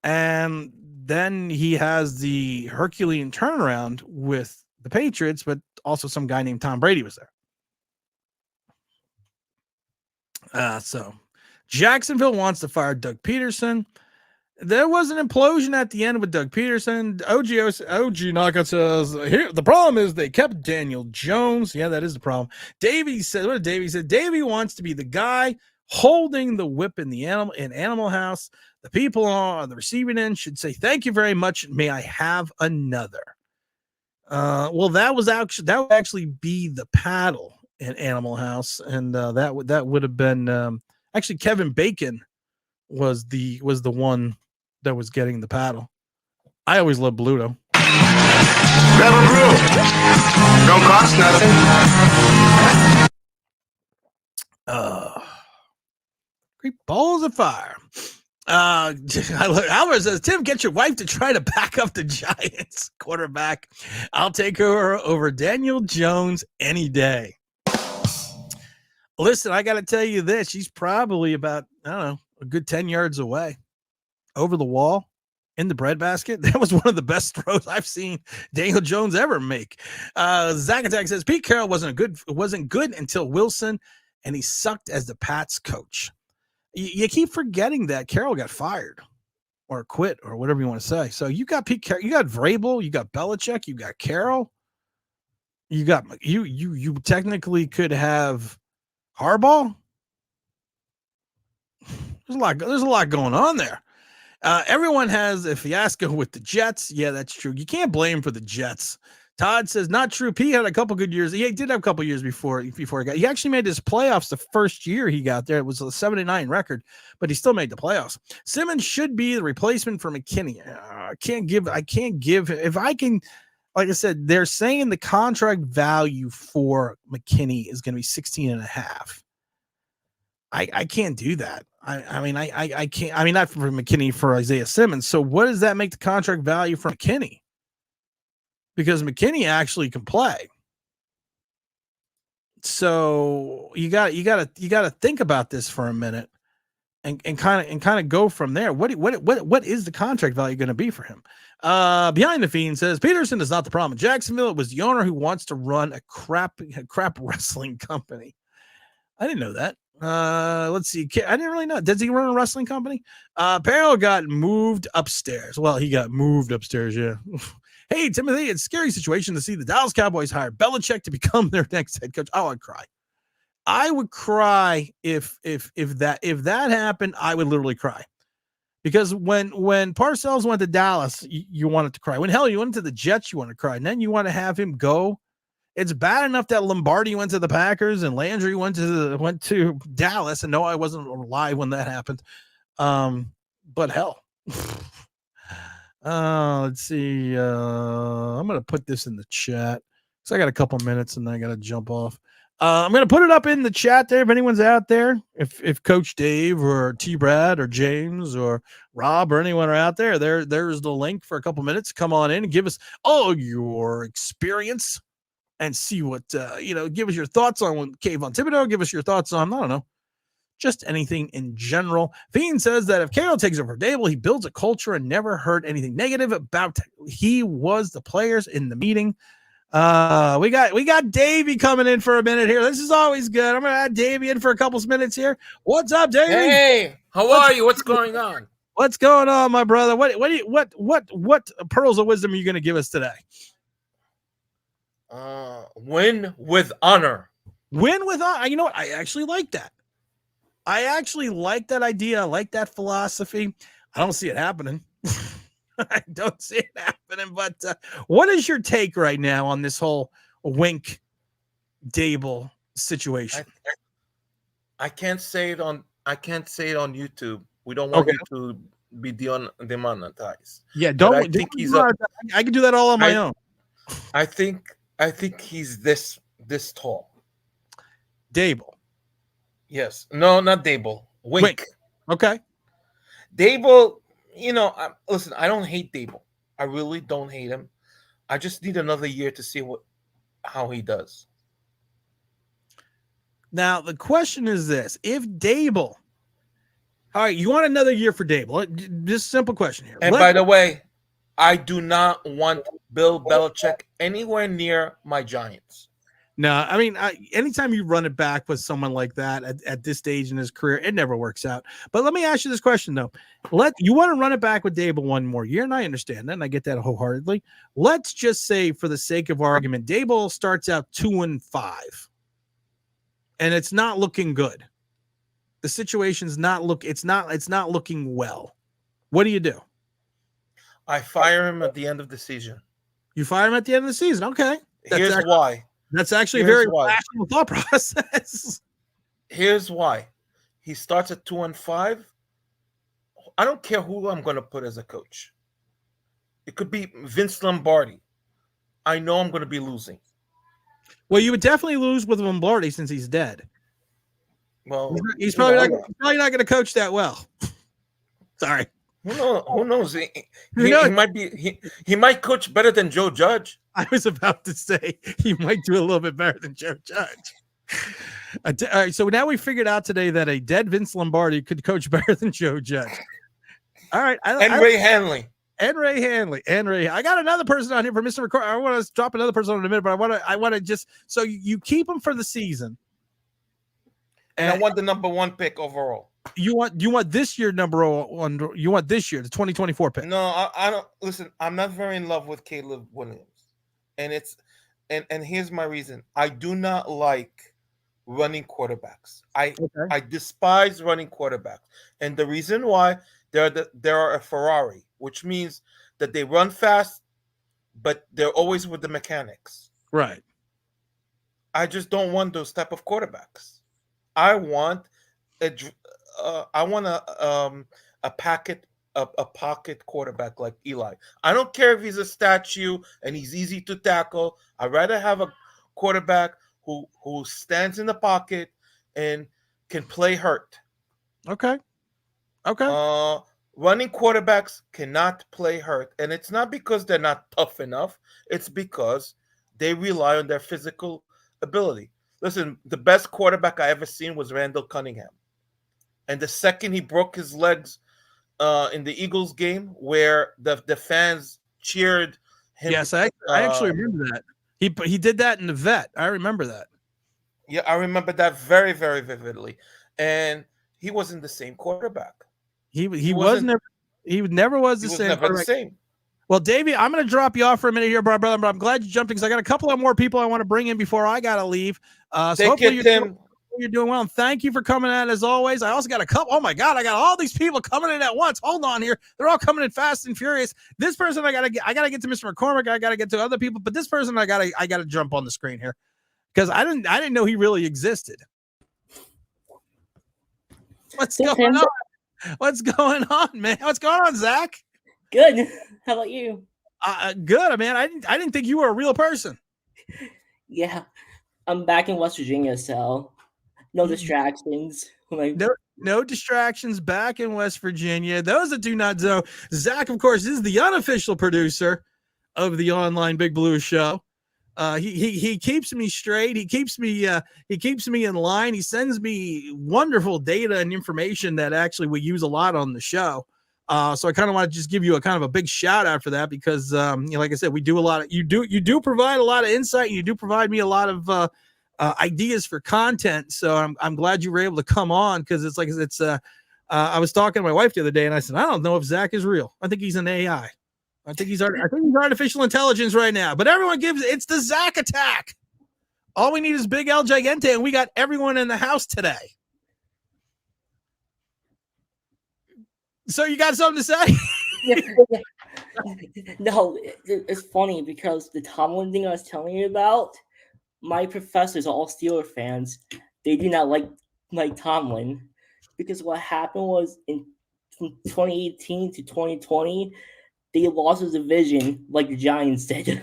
And then he has the Herculean turnaround with the Patriots, but also some guy named Tom Brady was there. So Jacksonville wants to fire Doug Peterson. There was an implosion at the end with Doug Peterson. OG Naka says, here, the problem is they kept Daniel Jones. Yeah, that is the problem. Davey said, what did Davey say? Davey wants to be the guy holding the whip in the Animal House. The people on the receiving end should say, thank you very much. May I have another? Well, that would actually be the paddle in Animal House. And that would have been, actually Kevin Bacon was the one that was getting the paddle. I always loved Bluto. Grab a brew. Don't cost nothing. Great balls of fire. Alvarez says, Tim, get your wife to try to back up the Giants quarterback. I'll take her over Daniel Jones any day. Listen, I got to tell you this. She's probably about, I don't know, a good 10 yards away over the wall in the breadbasket. That was one of the best throws I've seen Daniel Jones ever make. Zach Attack says, Pete Carroll wasn't good until Wilson, and he sucked as the Pats coach. You keep forgetting that Carroll got fired or quit or whatever you want to say. So you got Pete Carroll, you got Vrabel, you got Belichick, you got Carroll, you got you technically could have Harbaugh. There's a lot going on there. Everyone has a fiasco with the Jets. Yeah, that's true. You can't blame for the Jets. Todd says, not true. Pete had a couple good years. He did have a couple years before he got. He actually made his playoffs the first year he got there. It was a 79 record, but he still made the playoffs. Simmons should be the replacement for McKinney. I can't give. If I can, like I said, they're saying the contract value for McKinney is going to be 16.5. I can't do that. I can't. I mean, not for McKinney, for Isaiah Simmons. So what does that make the contract value for McKinney? Because McKinney actually can play. So you got to think about this for a minute and kind of go from there. What is the contract value going to be for him? Behind the Fiend says Peterson is not the problem. In Jacksonville, it was the owner who wants to run a crap wrestling company. I didn't know that. Let's see. I didn't really know. Does he run a wrestling company? Peril got moved upstairs. Well, he got moved upstairs. Yeah. Hey, Timothy, it's a scary situation to see the Dallas Cowboys hire Belichick to become their next head coach. Oh, I'd cry. I would cry if that happened. I would literally cry, because when Parcells went to Dallas, you wanted to cry. When you went to the Jets, you want to cry, and then you want to have him go. It's bad enough that Lombardi went to the Packers and Landry went to Dallas, and no, I wasn't alive when that happened. But hell. Let's see. I'm going to put this in the chat. So I got a couple minutes and I got to jump off. I'm going to put it up in the chat there. If anyone's out there, if Coach Dave or T Brad or James or Rob or anyone are out there, there's the link for a couple minutes. Come on in and give us all your experience and see what, give us your thoughts on Kayvon Thibodeau. Give us your thoughts on, I don't know, just anything in general. Fiend says that if Carroll takes over Daboll, he builds a culture and never heard anything negative about he was the players in the meeting. We got Davey coming in for a minute here. This is always good. I'm gonna add Davey in for a couple of minutes here. What's up, Davey? Hey, how are you? What's going on? What's going on, my brother? What pearls of wisdom are you gonna give us today? Win with honor. Win with honor. You know what? I actually like that. I actually like that idea. I like that philosophy. I don't see it happening. I don't see it happening. But what is your take right now on this whole Wink Daboll situation? I can't say it on YouTube. We don't want you to be demonetized. Yeah, don't. I can do that all on my own. I think he's this tall. Daboll. Yes. No, not Daboll. Wink. Okay. Daboll, listen, I don't hate Daboll. I really don't hate him. I just need another year to see how he does. Now, the question is this. If Daboll, all right, you want another year for Daboll? Just simple question here. And by the way, I do not want Bill Belichick anywhere near my Giants. No, I mean, anytime you run it back with someone like that at this stage in his career, it never works out. But let me ask you this question, though. You want to run it back with Daboll one more year, and I understand that, and I get that wholeheartedly. Let's just say, for the sake of argument, Daboll starts out 2-5, and it's not looking good. The situation's not it's not looking well. What do you do? I fire him at the end of the season. You fire him at the end of the season. Okay. Here's why. That's actually a very rational thought process. Here's why. He starts at 2-5. I don't care who I'm going to put as a coach. It could be Vince Lombardi. I know I'm going to be losing. Well, you would definitely lose with Lombardi since he's dead. Well, he's probably not going to coach that well. Sorry. Who knows? He knows? might be. He might coach better than Joe Judge. I was about to say he might do a little bit better than Joe Judge. All right, so now we figured out today that a dead Vince Lombardi could coach better than Joe Judge. All right, Ray Hanley. I got another person on here for Mr. Record. I want to drop another person in a minute, but I want to just so you keep him for the season. And I want the number 1 pick overall. You want this year number 1? You want this year the 2024 pick? No, I don't. Listen, I'm not very in love with Caleb Williams, and here's my reason. I do not like running quarterbacks. I despise running quarterbacks, and the reason why they're a Ferrari, which means that they run fast, but they're always with the mechanics. Right. I just don't want those type of quarterbacks. I want a pocket quarterback like Eli. I don't care if he's a statue and he's easy to tackle. I'd rather have a quarterback who stands in the pocket and can play hurt. Okay. Running quarterbacks cannot play hurt, and it's not because they're not tough enough. It's because they rely on their physical ability. Listen, the best quarterback I ever seen was Randall Cunningham. And the second he broke his legs in the Eagles game where the fans cheered him. Yes, I actually remember that. He did that in the vet. I remember that. Yeah, I remember that very, very vividly. And he wasn't the same quarterback. He never was the same. Well, Davey, I'm going to drop you off for a minute here, brother, but I'm glad you jumped in because I got a couple of more people I want to bring in before I got to leave. So hopefully you're doing well. And thank you for coming in as always. I also got a couple. Oh my God, I got all these people coming in at once. Hold on here. They're all coming in fast and furious. This person I gotta get to Mr. McCormick. I gotta get to other people, but this person I gotta jump on the screen here because I didn't know he really existed. What's going on? What's going on, man? What's going on, Zach? Good. How about you? Good, man. I didn't think you were a real person. Yeah, I'm back in West Virginia, so no distractions. No distractions. Back in West Virginia. Those that do not know, Zach, of course, is the unofficial producer of the online Big Blue Show. He keeps me straight. He keeps me in line. He sends me wonderful data and information that actually we use a lot on the show. So I kind of want to just give you a kind of a big shout out for that because, like I said, we do a lot of, you do provide a lot of insight. And you do provide me a lot of ideas for content. So I'm glad you were able to come on because I was talking to my wife the other day and I said, I don't know if Zach is real. I think he's an AI. I think he's artificial intelligence right now, but everyone it's the Zach attack. All we need is Big El Gigante, and we got everyone in the house today. So you got something to say? No, it's funny because the Tomlin thing I was telling you about, my professors are all Steeler fans. They do not like Tomlin because what happened was from 2018 to 2020, they lost the division like the Giants did.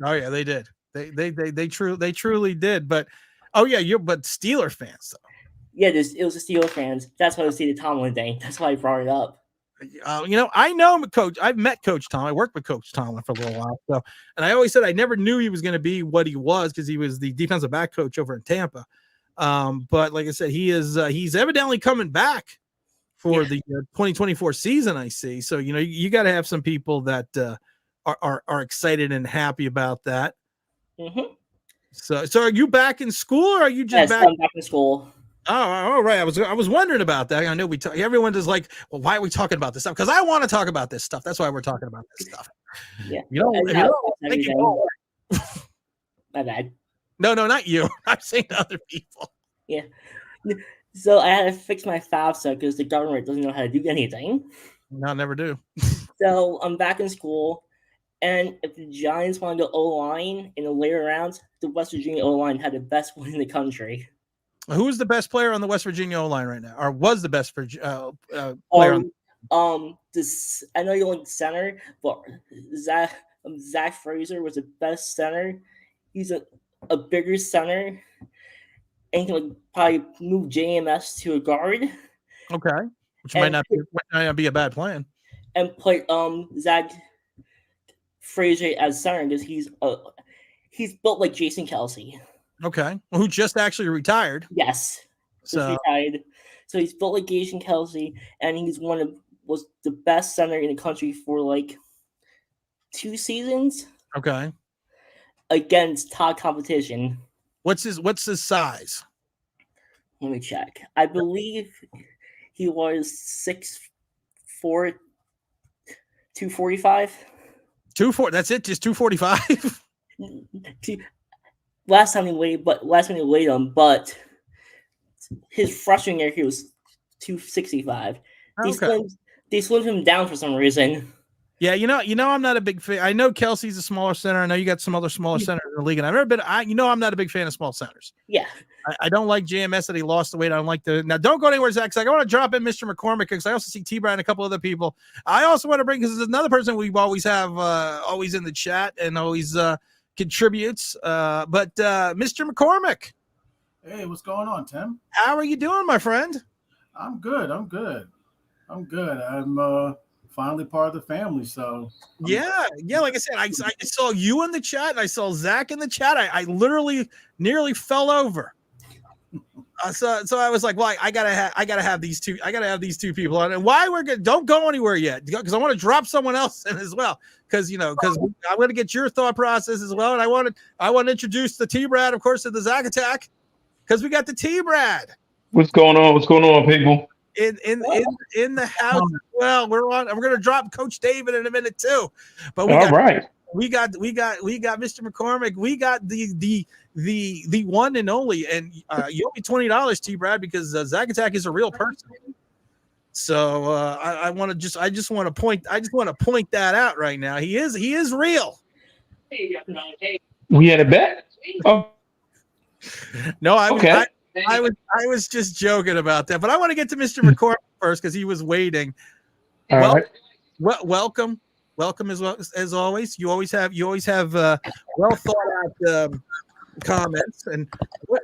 Oh yeah, they did. They truly did. But but Steeler fans though. Yeah, it was the Steeler fans. That's why I see the Tomlin thing. That's why I brought it up. I know Coach. I've met Coach Tomlin. I worked with Coach Tomlin for a little while. So, and I always said I never knew he was going to be what he was because he was the defensive back coach over in Tampa. But like I said, he's evidently coming back for the 2024 season. I see. So you got to have some people that are excited and happy about that. Mm-hmm. So are you back in school or are you just back? I'm back in school. Oh, all right. I was wondering about that. I know everyone is like, well, why are we talking about this stuff? Because I want to talk about this stuff. That's why we're talking about this stuff. Yeah. My bad. No, not you. I'm saying other people. Yeah. So I had to fix my FAFSA because the government doesn't know how to do anything. No, never do. So I'm back in school. And if the Giants want to go O-line in the later rounds, the West Virginia O-line had the best one in the country. Who is the best player on the West Virginia O-line right now, or was the best player? I know you like center, but Zach Fraser was the best center. He's a bigger center, and he can probably move JMS to a guard. Okay. which might not be a bad plan. And play Zach Frazier as center because he's built like Jason Kelsey. Okay, well, who just actually retired? Yes, so retired. So he's built like Jason Kelsey, and was the best center in the country for like 2 seasons. Okay, against top competition. What's his size? Let me check. I believe he was 6'4", 245. 240. That's it. Just 245. Last time he weighed him, but his freshman year he was 265. They slimmed him down for some reason. Yeah, I'm not a big fan. I know Kelsey's a smaller center. I know you got some other smaller centers in the league, and I'm not a big fan of small centers. Yeah. I don't like JMS that he lost the weight. I don't like now. Don't go anywhere, Zach. I want to drop in Mr. McCormick because I also see T. Brad and a couple other people. I also want to bring because there's another person we always have always in the chat and always contributes. But Mr. McCormick. Hey, what's going on, Tim? How are you doing, my friend? I'm good. I'm finally part of the family, so yeah. Like I said, I saw you in the chat and I saw Zach in the chat. I literally nearly fell over. So I was like, well, I gotta have these two. I gotta have these two people on. And why we're good? Don't go anywhere yet, because I want to drop someone else in as well. Because I'm gonna get your thought process as well. And I want to introduce the T Brad, of course, to the Zach Attack, because we got the T Brad. What's going on, people? In the house as well. We're gonna drop Coach David in a minute too. But we got Mr. McCormick. We got the one and only, and you owe me $20, T Brad, because Zach Attack is a real person. So I just want to point that out right now. He is real. We had a bet. Oh no, okay. I was just joking about that, but I want to get to Mr. McCormick first because he was waiting. All right. Welcome as always. You always have well thought out comments. And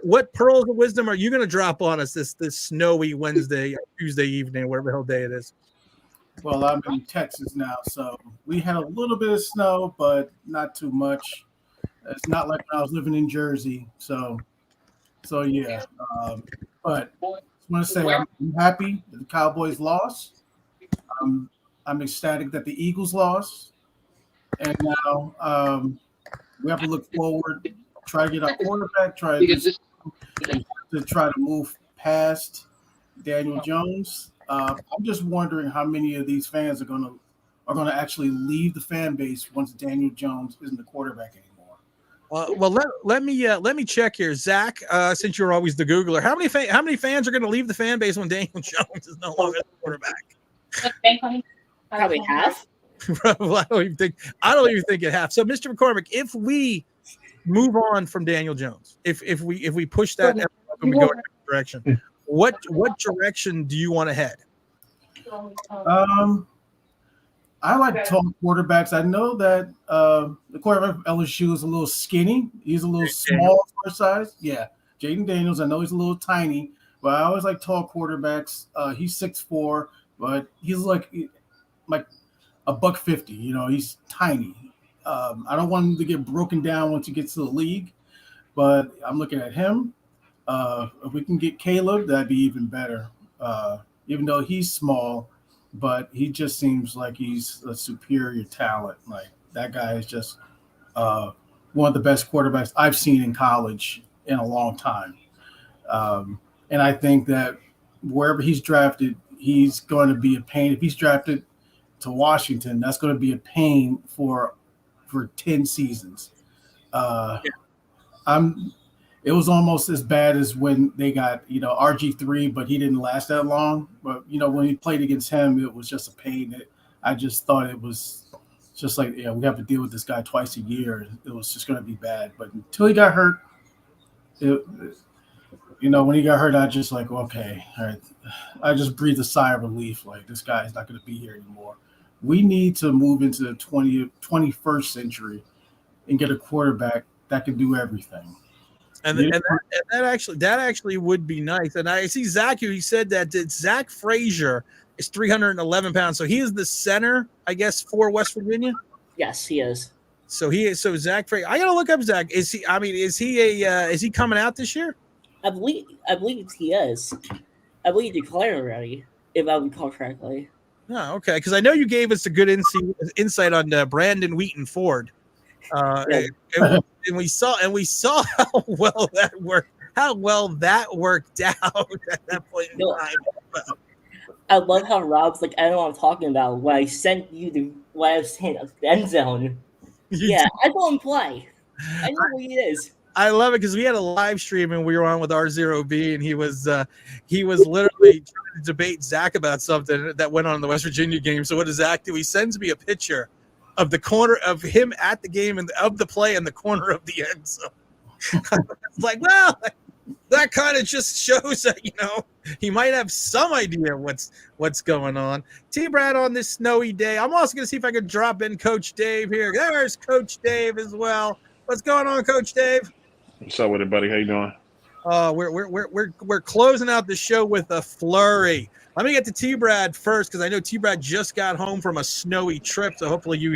what pearls of wisdom are you going to drop on us this snowy Wednesday, Tuesday evening, whatever the hell day it is? Well, I'm in Texas now, so we had a little bit of snow, but not too much. It's not like when I was living in Jersey, so yeah. But I want to say I'm happy that the Cowboys lost. I'm ecstatic that the Eagles lost, and now we have to look forward, try to get our quarterback, try to move past Daniel Jones. I'm just wondering how many of these fans are gonna actually leave the fan base once Daniel Jones isn't the quarterback anymore. Well, let me check here, Zach. Since you're always the Googler, how many fans are going to leave the fan base when Daniel Jones is no longer the quarterback? Probably half. Well, I don't even think it half. So, Mr. McCormick, if we move on from Daniel Jones, if we push that and we go in a different direction, what direction do you want to head? I like tall quarterbacks. I know that the quarterback of LSU is a little skinny. He's a little small for his size. Yeah, Jaden Daniels. I know he's a little tiny, but I always like tall quarterbacks. He's 6'4", but he's like $150. He's tiny. I don't want him to get broken down once he gets to the league, but I'm looking at him. If we can get Caleb, that'd be even better. Even though he's small, but he just seems like he's a superior talent. Like, that guy is just one of the best quarterbacks I've seen in college in a long time. And I think that wherever he's drafted, he's going to be a pain. If he's drafted to Washington, that's going to be a pain for 10 seasons. It was almost as bad as when they got, RG3, but he didn't last that long. But, when he played against him, it was just a pain. I just thought it was just like, we have to deal with this guy twice a year. It was just going to be bad. But until he got hurt, when he got hurt, I just like, okay, all right. I just breathed a sigh of relief. Like, this guy is not going to be here anymore. We need to move into the 21st century and get a quarterback that can do everything. And that actually would be nice. And I see Zach, he said that Zach Frazier is 311 pounds. So he is the center, I guess, for West Virginia. Yes, he is. So he is. So Zach Frey. I gotta look up Zach. Is he? I mean, is he coming out this year? I believe he is. I believe he declared already, if I recall correctly. Oh, okay. Because I know you gave us a good insight on Brandon Wheaton Ford, and we saw how well that worked. How well that worked out at that point in time. I love how Rob's like, I don't know what I'm talking about. When I sent you the end zone. Yeah, I saw him play. I know who he is. I love it because we had a live stream and we were on with R0B and he was literally trying to debate Zach about something that went on in the West Virginia game. So what does Zach do? He sends me a picture of the corner of him at the game and of the play in the corner of the end zone. It's like, well, that kind of just shows that, he might have some idea what's going on. T-Brad on this snowy day. I'm also going to see if I can drop in Coach Dave here. There's Coach Dave as well. What's going on, Coach Dave? What's up with it, buddy? How you doing? We're closing out the show with a flurry. Let me get to T-Brad first because I know T-Brad just got home from a snowy trip. So hopefully you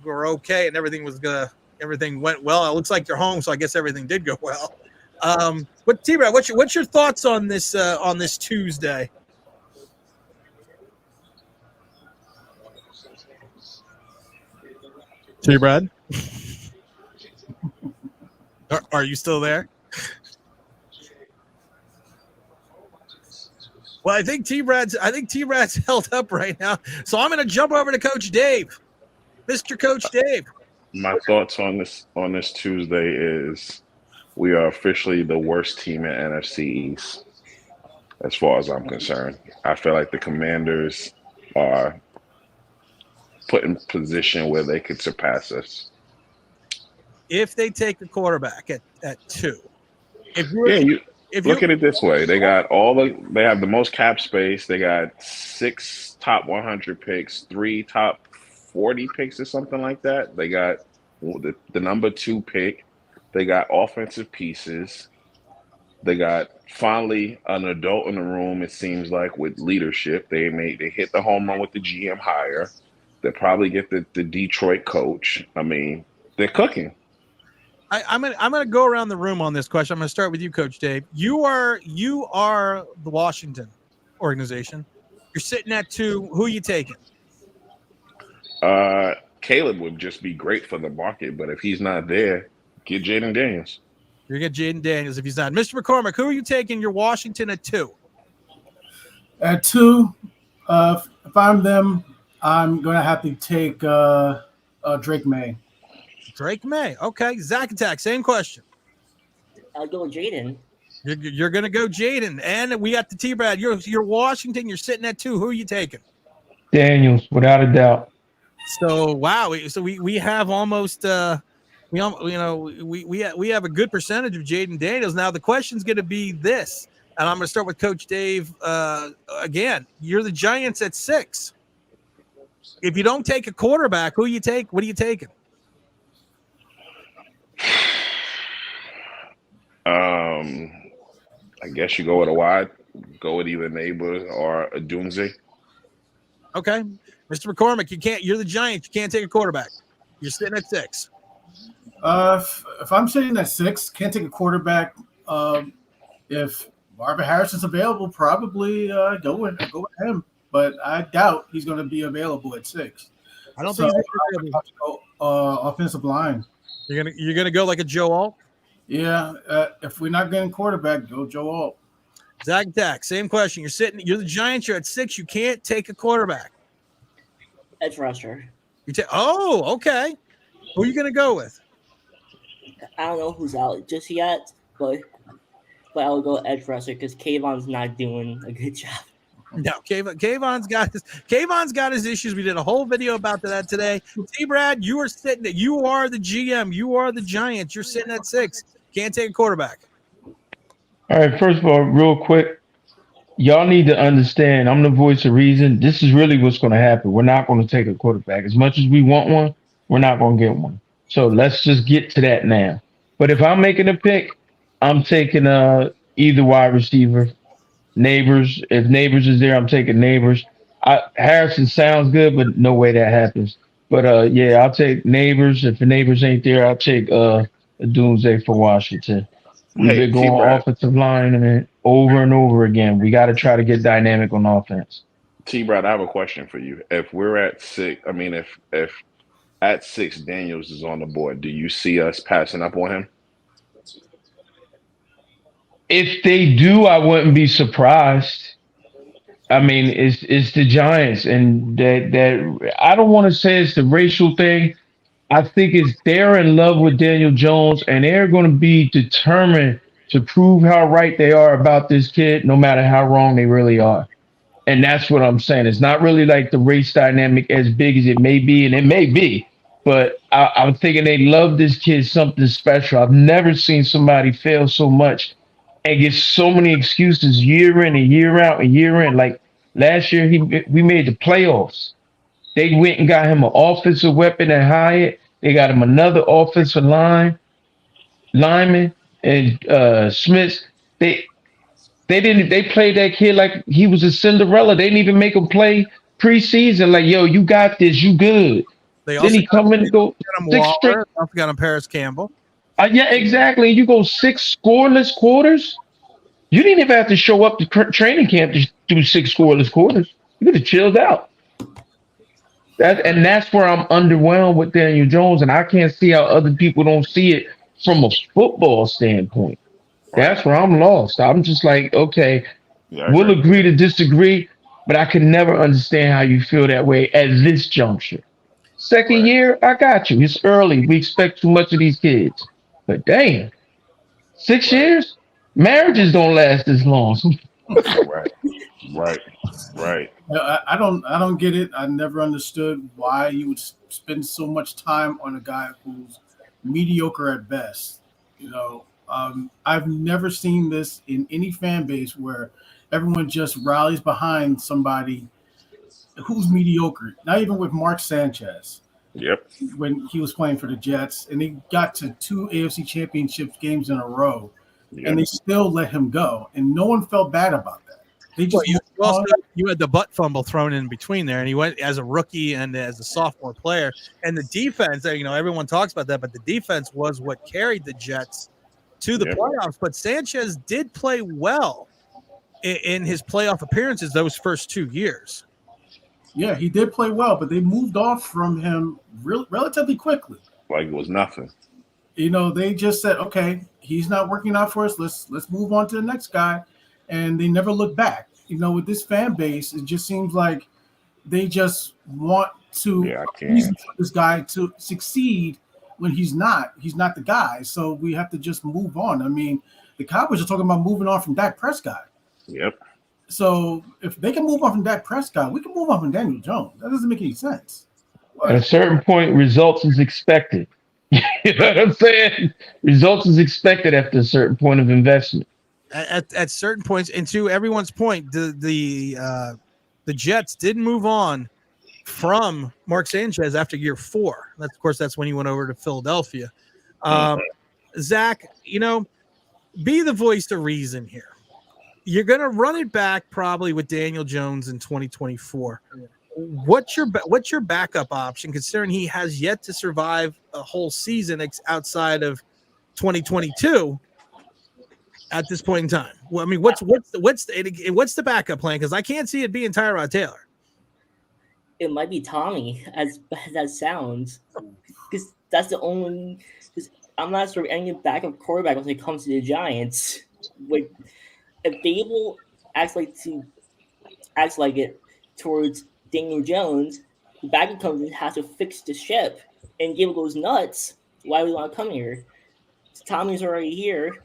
were okay and everything went well. It looks like you're home, so I guess everything did go well. But T-Brad, what's your thoughts on this Tuesday? T-Brad, are you still there? Well, I think T-Brad's held up right now, so I'm going to jump over to Coach Dave, Mr. Coach Dave. My thoughts on this Tuesday is we are officially the worst team in NFC East, as far as I'm concerned. I feel like the Commanders are put in position where they could surpass us. If they take a quarterback at 2. If look at it this way. They have the most cap space. They got 6 top 100 picks, 3 top 40 picks or something like that. They got the number 2 pick. They got offensive pieces. They got finally an adult in the room, it seems like, with leadership. They hit the home run with the GM hire. They'll probably get the Detroit coach. I mean, they're cooking. I'm gonna go around the room on this question. I'm gonna start with you, Coach Dave. You are the Washington organization. You're sitting at 2. Who are you taking? Caleb would just be great for the market, but if he's not there, get Jaden Daniels. You're gonna get Jaden Daniels if he's not. Mr. McCormick, who are you taking? Your Washington at 2. At 2, if I'm them, I'm gonna have to take Drake May. Drake May. Okay. Zach Attack, same question. I'll go with Jaden. You're going to go Jaden. And we got the T-Brad. You're Washington. You're sitting at 2. Who are you taking? Daniels, without a doubt. So, wow. So we have almost we have a good percentage of Jaden Daniels. Now, the question's going to be this, and I'm going to start with Coach Dave again. You're the Giants at 6. If you don't take a quarterback, who you take? What are you taking? I guess you go with a wide, go with either Neighbor or a Dunze. Okay, Mr. McCormick, you're the Giants. You can't take a quarterback. You're sitting at 6. If I'm sitting at 6, can't take a quarterback. If Marvin Harrison's available, probably go with him. But I doubt he's going to be available at 6. I don't think he's available. Offensive line. You're gonna go like a Joe Alt? Yeah. If we're not getting quarterback, go Joe Alt. Zach Dak, same question. You're the Giants. You're at 6. You can't take a quarterback. Edge rusher. Okay. Who are you gonna go with? I don't know who's out just yet, but I'll go edge rusher because Kayvon's not doing a good job. No, Kayvon's got his issues. We did a whole video about that today. T-Brad, you are the GM. You are the Giants. You're sitting at 6. Can't take a quarterback. All right, first of all, real quick, y'all need to understand, I'm the voice of reason. This is really what's going to happen. We're not going to take a quarterback. As much as we want one, we're not going to get one. So let's just get to that now. But if I'm making a pick, I'm taking either wide receiver. Neighbors. If Neighbors is there, I'm taking Neighbors. Harrison sounds good, but no way that happens. But yeah, I'll take Neighbors. If the Neighbors ain't there, I'll take Doomsday for Washington. We've Hey, been T going Brad, offensive line, I mean, over and over again. We got to try to get dynamic on offense. T Brad, I have a question for you. If we're at six, I mean, if at six Daniels is on the board, do you see us passing up on him? If they do, I wouldn't be surprised. I mean, it's the Giants, and that I don't want to say it's the racial thing. I think it's they're in love with Daniel Jones, and they're going to be determined to prove how right they are about this kid, no matter how wrong they really are. And that's what I'm saying. It's not really like the race dynamic as big as it may be, and it may be, but I'm thinking they love this kid something special. I've never seen somebody fail so much and get so many excuses year in and year out and year in. Like last year, we made the playoffs. They went and got him an offensive weapon at Hyatt. They got him another offensive lineman, and Smiths. They they didn't. They played that kid like he was a Cinderella. They didn't even make him play preseason. Like, yo, you got this. You good. They Then also he come in and go got him six straight. Waller. Also got him Paris Campbell. Yeah, exactly. You go six scoreless quarters. You didn't even have to show up to training camp to do six scoreless quarters. You could have chilled out. That's where I'm underwhelmed with Daniel Jones, and I can't see how other people don't see it from a football standpoint. Right. That's where I'm lost. I'm just like, okay, Yeah, I we'll agree. agree to disagree, but I can never understand how you feel that way at this juncture. Second Right. year, I got you. It's early. We expect too much of these kids. But damn, 6 years? Marriages don't last this long. Right. Right. Right. I don't get it. I never understood why you would spend so much time on a guy who's mediocre at best. I've never seen this in any fan base where everyone just rallies behind somebody who's mediocre. Not even with Mark Sanchez Yep. when he was playing for the Jets, and he got to two AFC Championship games in a row, and Yep. they still let him go, and no one felt bad about that. They Well, just you had the butt fumble thrown in between there, and he went as a rookie and as a sophomore player. And the defense, everyone talks about that, but the defense was what carried the Jets to the Yep. playoffs. But Sanchez did play well in his playoff appearances those first 2 years. Yeah, he did play well, but they moved off from him relatively quickly. Like it was nothing. They just said, okay, he's not working out for us. Let's move on to the next guy. And they never look back. With this fan base, it just seems like they just want to Yeah, I can't. for this guy to succeed when he's not. He's not the guy. So we have to just move on. I mean, the Cowboys are talking about moving on from Dak Prescott. Yep. So if they can move on from Dak Prescott, we can move on from Daniel Jones. That doesn't make any sense. At a certain point, results is expected. You know what I'm saying? Results is expected after a certain point of investment. At certain points, and to everyone's point, the Jets did move on from Mark Sanchez after year 4. That's when he went over to Philadelphia. Zach, be the voice of reason here. You're going to run it back probably with Daniel Jones in 2024. What's your backup option, considering he has yet to survive a whole season outside of 2022? At this point in time, well, I mean, what's the backup plan? Because I can't see it being Tyrod Taylor. It might be Tommy, as bad as that sounds, because that's the only. Because I'm not sure of any backup quarterback when it comes to the Giants. If Daboll acts like it towards Daniel Jones, the backup comes in, has to fix the ship, and Daboll goes nuts. Why do we want to come here? Tommy's already here.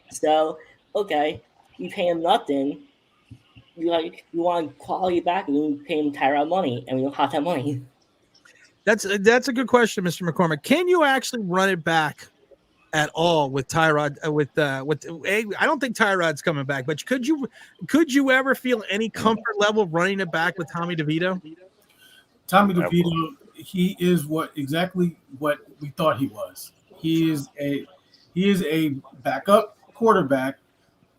So, okay, we pay him nothing. We want quality back, and we pay him Tyrod money, and we don't have that money. That's a good question, Mr. McCormick. Can you actually run it back at all with Tyrod? I don't think Tyrod's coming back, but could you ever feel any comfort level running it back with Tommy DeVito? Tommy DeVito, he is exactly what we thought he was. He is a backup quarterback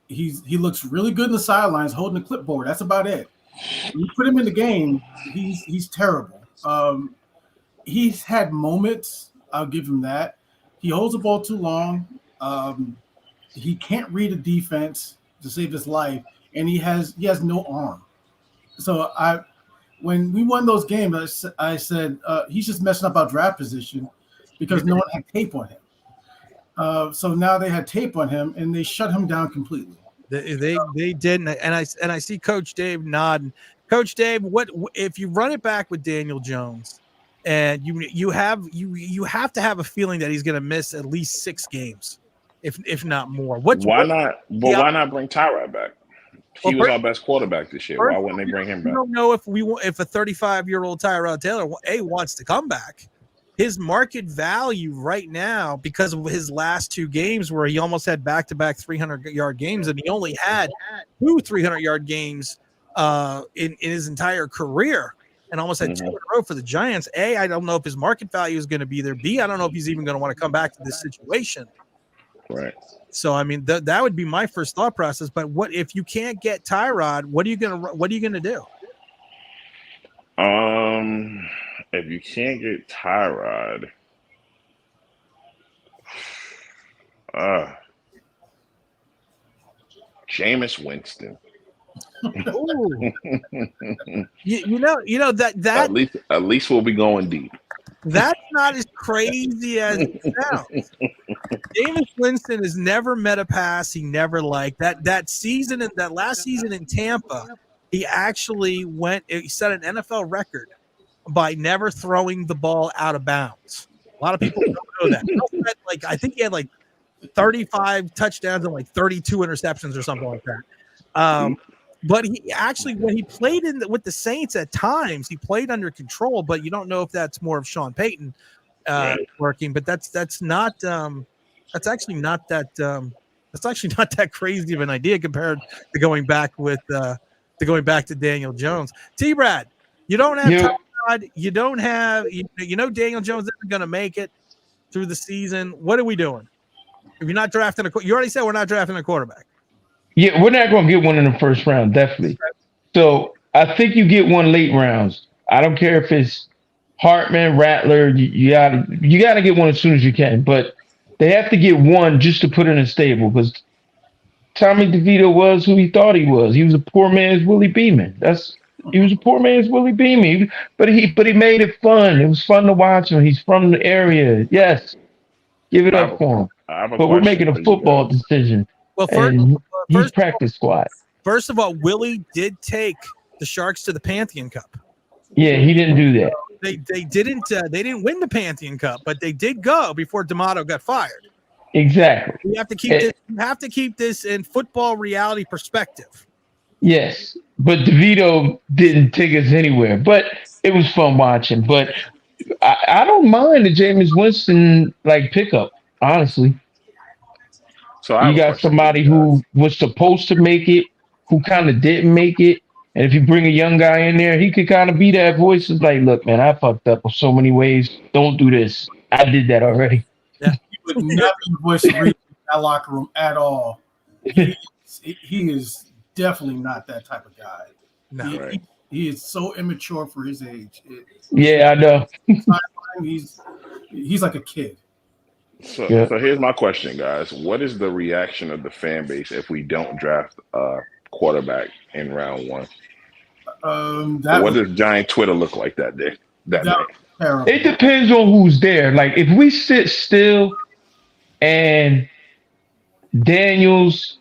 he looks really good in the sidelines holding the clipboard. That's about it. When you put him in the game, he's terrible. He's had moments. I'll give him that. He holds the ball too long. He can't read a defense to save his life, and he has no arm. So when we won those games, I said he's just messing up our draft position because no one had tape on him. So now they had tape on him, and they shut him down completely. They didn't, and I see Coach Dave nodding. Coach Dave, what if you run it back with Daniel Jones, and you have to have a feeling that he's going to miss at least 6 games, if not more. Why not bring Tyrod back? He was our best quarterback this year. Why wouldn't they bring him back? I don't know if a 35-year-old Tyrod Taylor wants to come back. His market value right now, because of his last 2 games where he almost had back-to-back 300-yard games, and he only had 2 300-yard games in his entire career, and almost had 2 in a row for the Giants. A, I don't know if his market value is going to be there. B, I don't know if he's even going to want to come back to this situation. Right. So I mean that would be my first thought process. But what if you can't get Tyrod? What are you gonna do? If you can't get Tyrod, Jameis Winston. you know that at least we'll be going deep. That's not as crazy as it sounds. Jameis Winston has never met a pass he never liked. That season, that last season in Tampa, he actually he set an NFL record by never throwing the ball out of bounds. A lot of people don't know that. I think he had 35 touchdowns and 32 interceptions or something like that. But he actually, when he played with the Saints at times, he played under control. But you don't know if that's more of Sean Payton working. But that's actually not that crazy of an idea compared to going back to Daniel Jones. T-Brad, you don't have Todd, you don't have Daniel Jones isn't going to make it through the season. What are we doing? If you're not drafting you already said we're not drafting a quarterback. Yeah, we're not going to get one in the first round, definitely. So I think you get one late rounds. I don't care if it's Hartman, Rattler. You gotta get one as soon as you can. But they have to get one just to put in a stable because Tommy DeVito was who he thought he was. He was a poor man's Willie Beeman. He was a poor man's Willie Beeman. But he made it fun. It was fun to watch him. He's from the area. Yes, give it up for him. But we're making a football decision. Well, he's practice squad. First of all, Willie did take the Sharks to the Pantheon Cup. Yeah, he didn't do that. They didn't win the Pantheon Cup, but they did go before D'Amato got fired. Exactly. You have to keep this in football reality perspective. Yes, but DeVito didn't take us anywhere. But it was fun watching. But I don't mind the Jameis Winston pickup, honestly. So you got somebody who was supposed to make it, who kind of didn't make it. And if you bring a young guy in there, he could kind of be that voice. It's like, look, man, I fucked up in so many ways. Don't do this. I did that already. Yeah. He would not be the voice of reason in that locker room at all. He is definitely not that type of guy. No, he is so immature for his age. Yeah, I know. He's like a kid. So here's my question, guys. What is the reaction of the fan base if we don't draft a quarterback in round 1? What does Giant Twitter look like that day? It depends on who's there. If we sit still and Daniels,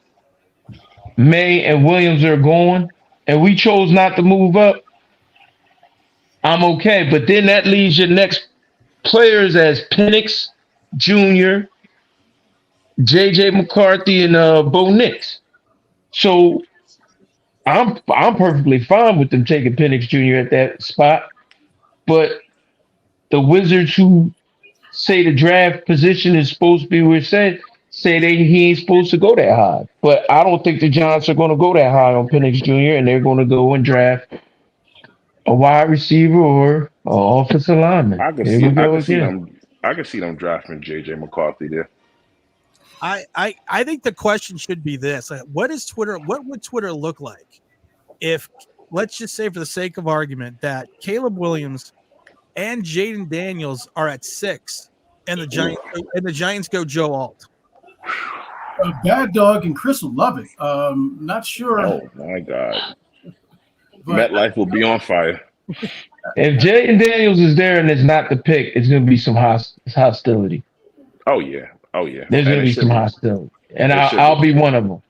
May, and Williams are going, and we chose not to move up, I'm okay. But then that leaves your next players as Penix Jr., J.J. McCarthy, and Bo Nix. So I'm perfectly fine with them taking Penix Jr. at that spot. But the Wizards, who say the draft position is supposed to be where it's said, say he ain't supposed to go that high. But I don't think the Giants are going to go that high on Penix Jr., and they're going to go and draft a wide receiver or an offensive lineman. I could see them drafting J.J. McCarthy there. I think the question should be this: what would Twitter look like if, let's just say, for the sake of argument, that Caleb Williams and Jaden Daniels are at 6, and the Giants go Joe Alt. Bad Dog and Chris will love it. Not sure. Oh my God, MetLife will be on fire. If Jaden Daniels is there and it's not the pick, it's going to be some hostility. Oh yeah. There's going to be some hostility, and I'll be one of them.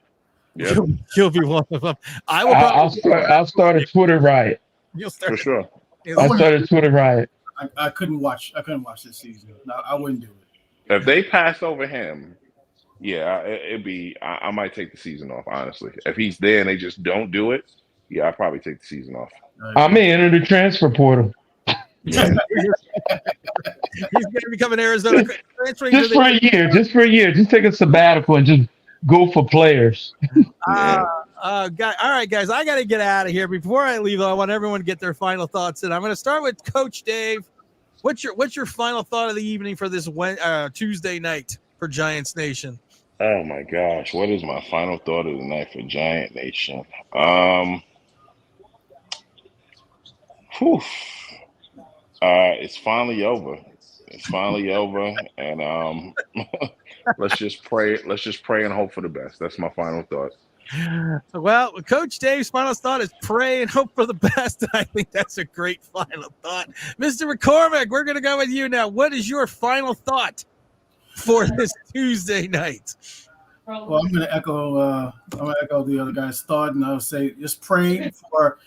Yeah. You'll be one of them. I'll start a Twitter riot. You'll start for sure. I'll start a Twitter riot. I couldn't watch this season. No, I wouldn't do it. If they pass over him, yeah, it'd be. I might take the season off. Honestly, if he's there and they just don't do it, yeah, I'd probably take the season off. I may enter the transfer portal. He's going to become an Arizona transferring just for a year. Just take a sabbatical and just go for players. All right, guys, I got to get out of here. Before I leave, though, I want everyone to get their final thoughts in. I'm going to start with Coach Dave. What's your final thought of the evening for this Tuesday night for Giants Nation? Oh my gosh, what is my final thought of the night for Giant Nation? It's finally over. And let's just pray and hope for the best. That's my final thought. Well, Coach Dave's final thought is pray and hope for the best. I think that's a great final thought. Mr. McCormick, we're going to go with you now. What is your final thought for this Tuesday night? Well, I'm going to echo the other guy's thought, and I'll say just pray for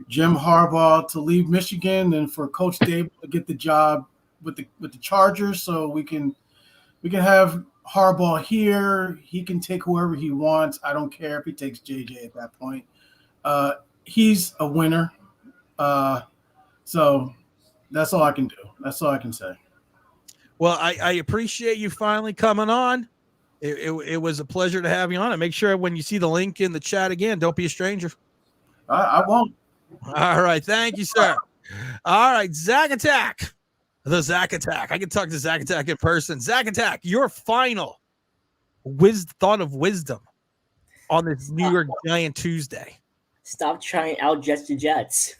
Jim Harbaugh to leave Michigan and for Coach Daboll to get the job with the Chargers, so we can have Harbaugh here. He can take whoever he wants. I don't care if he takes JJ at that point. He's a winner. So that's all I can do. That's all I can say. Well, I appreciate you finally coming on. It was a pleasure to have you on. And make sure when you see the link in the chat again, don't be a stranger. I won't. All right. Thank you, sir. All right. Zach Attack. The Zach Attack. I can talk to Zach Attack in person. Zach Attack, your final thought of wisdom on this New York Giant Tuesday. Stop trying to outjet the Jets.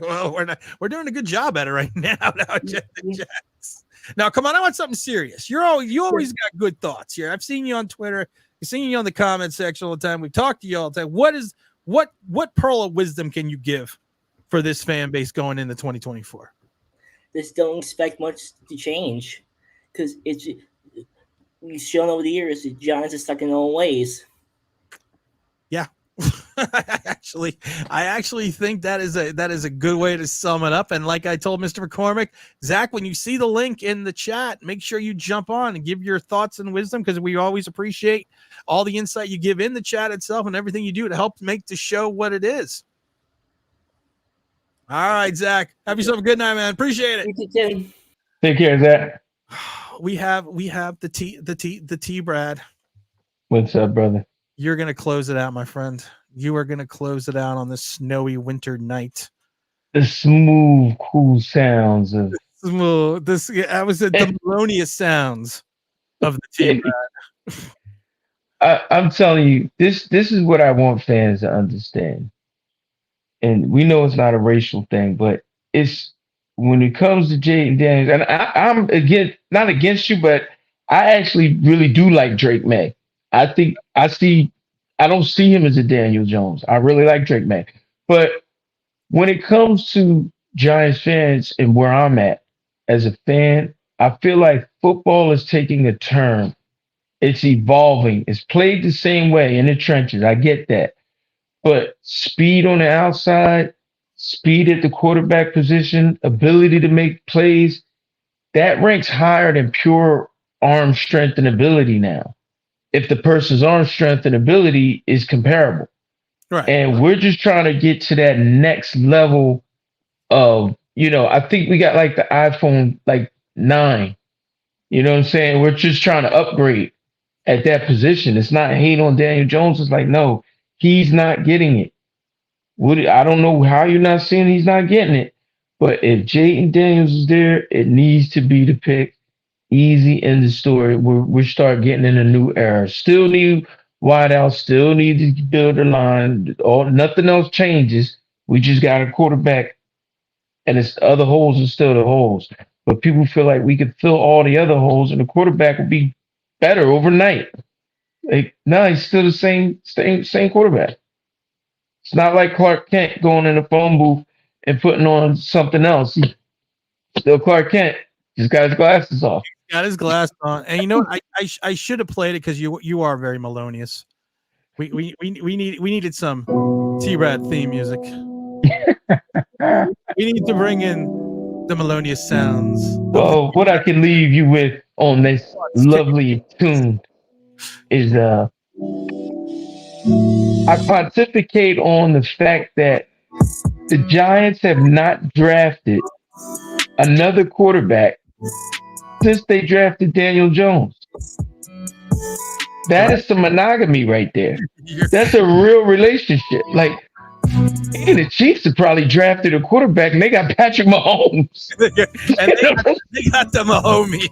Well, we're doing a good job at it right now. Outjet the Jets. Now, come on. I want something serious. You always got good thoughts here. I've seen you on Twitter. I've seen you on the comment section all the time. We've talked to you all the time. What pearl of wisdom can you give for this fan base going into 2024? Just don't expect much to change, because we've shown over the years the Giants are stuck in their own ways. Yeah, I actually think that is a good way to sum it up. And like I told Mr. McCormick, Zach, when you see the link in the chat, make sure you jump on and give your thoughts and wisdom, because we always appreciate all the insight you give in the chat itself and everything you do to help make the show what it is. All right, Zach. Have yourself a good night, man. Appreciate it. You too, Tim. Take care, Zach. We have the T, Brad. What's up, brother? You're gonna close it out, my friend. You are gonna close it out on this snowy winter night. The smooth, cool sounds of smooth. I was the melodious sounds of the T, Brad. I'm telling you, this is what I want fans to understand. And we know it's not a racial thing, but it's when it comes to Jaden Daniels, and I'm not against you, but I actually really do like Drake May. I don't see him as a Daniel Jones. I really like Drake May. But when it comes to Giants fans and where I'm at as a fan, I feel like football is taking a turn. It's evolving. It's played the same way in the trenches. I get that. But speed on the outside, speed at the quarterback position, ability to make plays, that ranks higher than pure arm strength and ability now. If the person's arm strength and ability is comparable. Right. And we're just trying to get to that next level of, I think we got like the iPhone 9. You know what I'm saying? We're just trying to upgrade at that position. It's not hate on Daniel Jones. It's like, no. He's not getting it. I don't know how you're not seeing he's not getting it. But if Jaden Daniels is there, it needs to be the pick. Easy end of story. We start getting in a new era. Still need wideouts. Still need to build a line. Nothing else changes. We just got a quarterback, and it's the other holes are still the holes. But people feel like we could fill all the other holes, and the quarterback will be better overnight. Like, no, he's still the same quarterback. It's not like Clark Kent going in the phone booth and putting on something else. He's still Clark Kent. He's got his glasses off. Got his glasses on, and you know what? I should have played it because you are very melodious. We needed some T-Rad theme music. We need to bring in the melodious sounds. Well, what I can leave you with on this lovely tune is I pontificate on the fact that the Giants have not drafted another quarterback since they drafted Daniel Jones. That is some monogamy right there. That's a real relationship. Like, and the Chiefs have probably drafted a quarterback and they got Patrick Mahomes. And they got the Mahomes.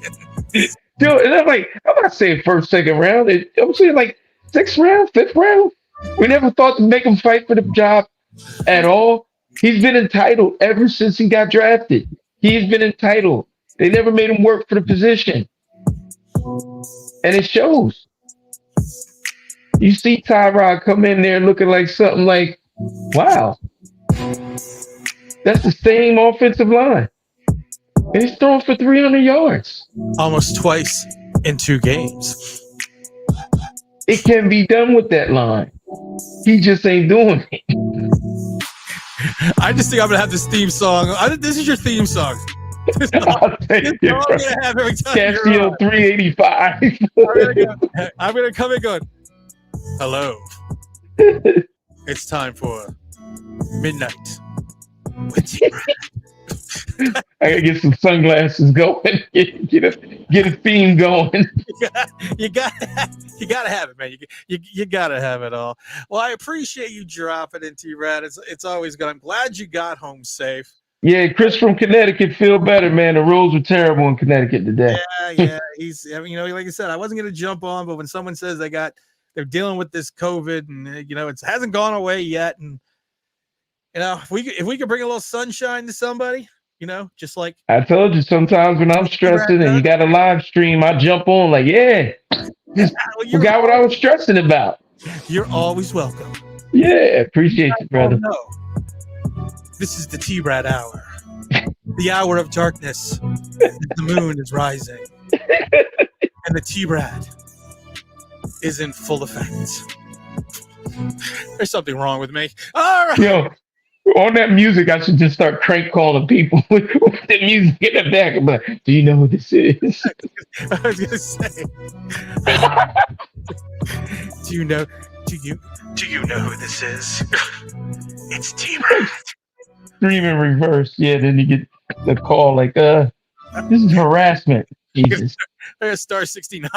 Dude, and I'm not saying first, second round. I'm saying like sixth round, fifth round. We never thought to make him fight for the job at all. He's been entitled ever since he got drafted. He's been entitled. They never made him work for the position. And it shows. You see Tyrod come in there looking like something like, wow. That's the same offensive line. And he's throwing for 300 yards. Almost twice in 2 games. It can be done with that line. He just ain't doing it. I just think I'm going to have this theme song. This is your theme song. I'll take it. Casio 385. I'm going to come in going, hello. It's time for Midnight with T-Rad. I gotta get some sunglasses going. Get a theme going. You gotta have it, man. You gotta have it all. Well, I appreciate you dropping in, T-Rad. It's always good. I'm glad you got home safe. Yeah, Chris from Connecticut, feel better, man. The roads were terrible in Connecticut today. Yeah. Like I said, I wasn't gonna jump on, but when someone says they're dealing with this COVID and it hasn't gone away yet, and if we could bring a little sunshine to somebody. Just like I told you, sometimes when I'm stressing and you got a live stream, I jump on like, just forgot what I was stressing about. You're always welcome. Yeah, appreciate you, brother. This is the T-Rad hour, the hour of darkness. The moon is rising, and the T-Rad is in full effect. There's something wrong with me. All right. Yo, on that music, I should just start crank calling people with the music in the back. I'm like, do you know who this is? I was gonna say. Do you know who this is? It's T-Rad. Stream in reverse. Yeah, then you get the call like, this is harassment. Jesus. Star 69.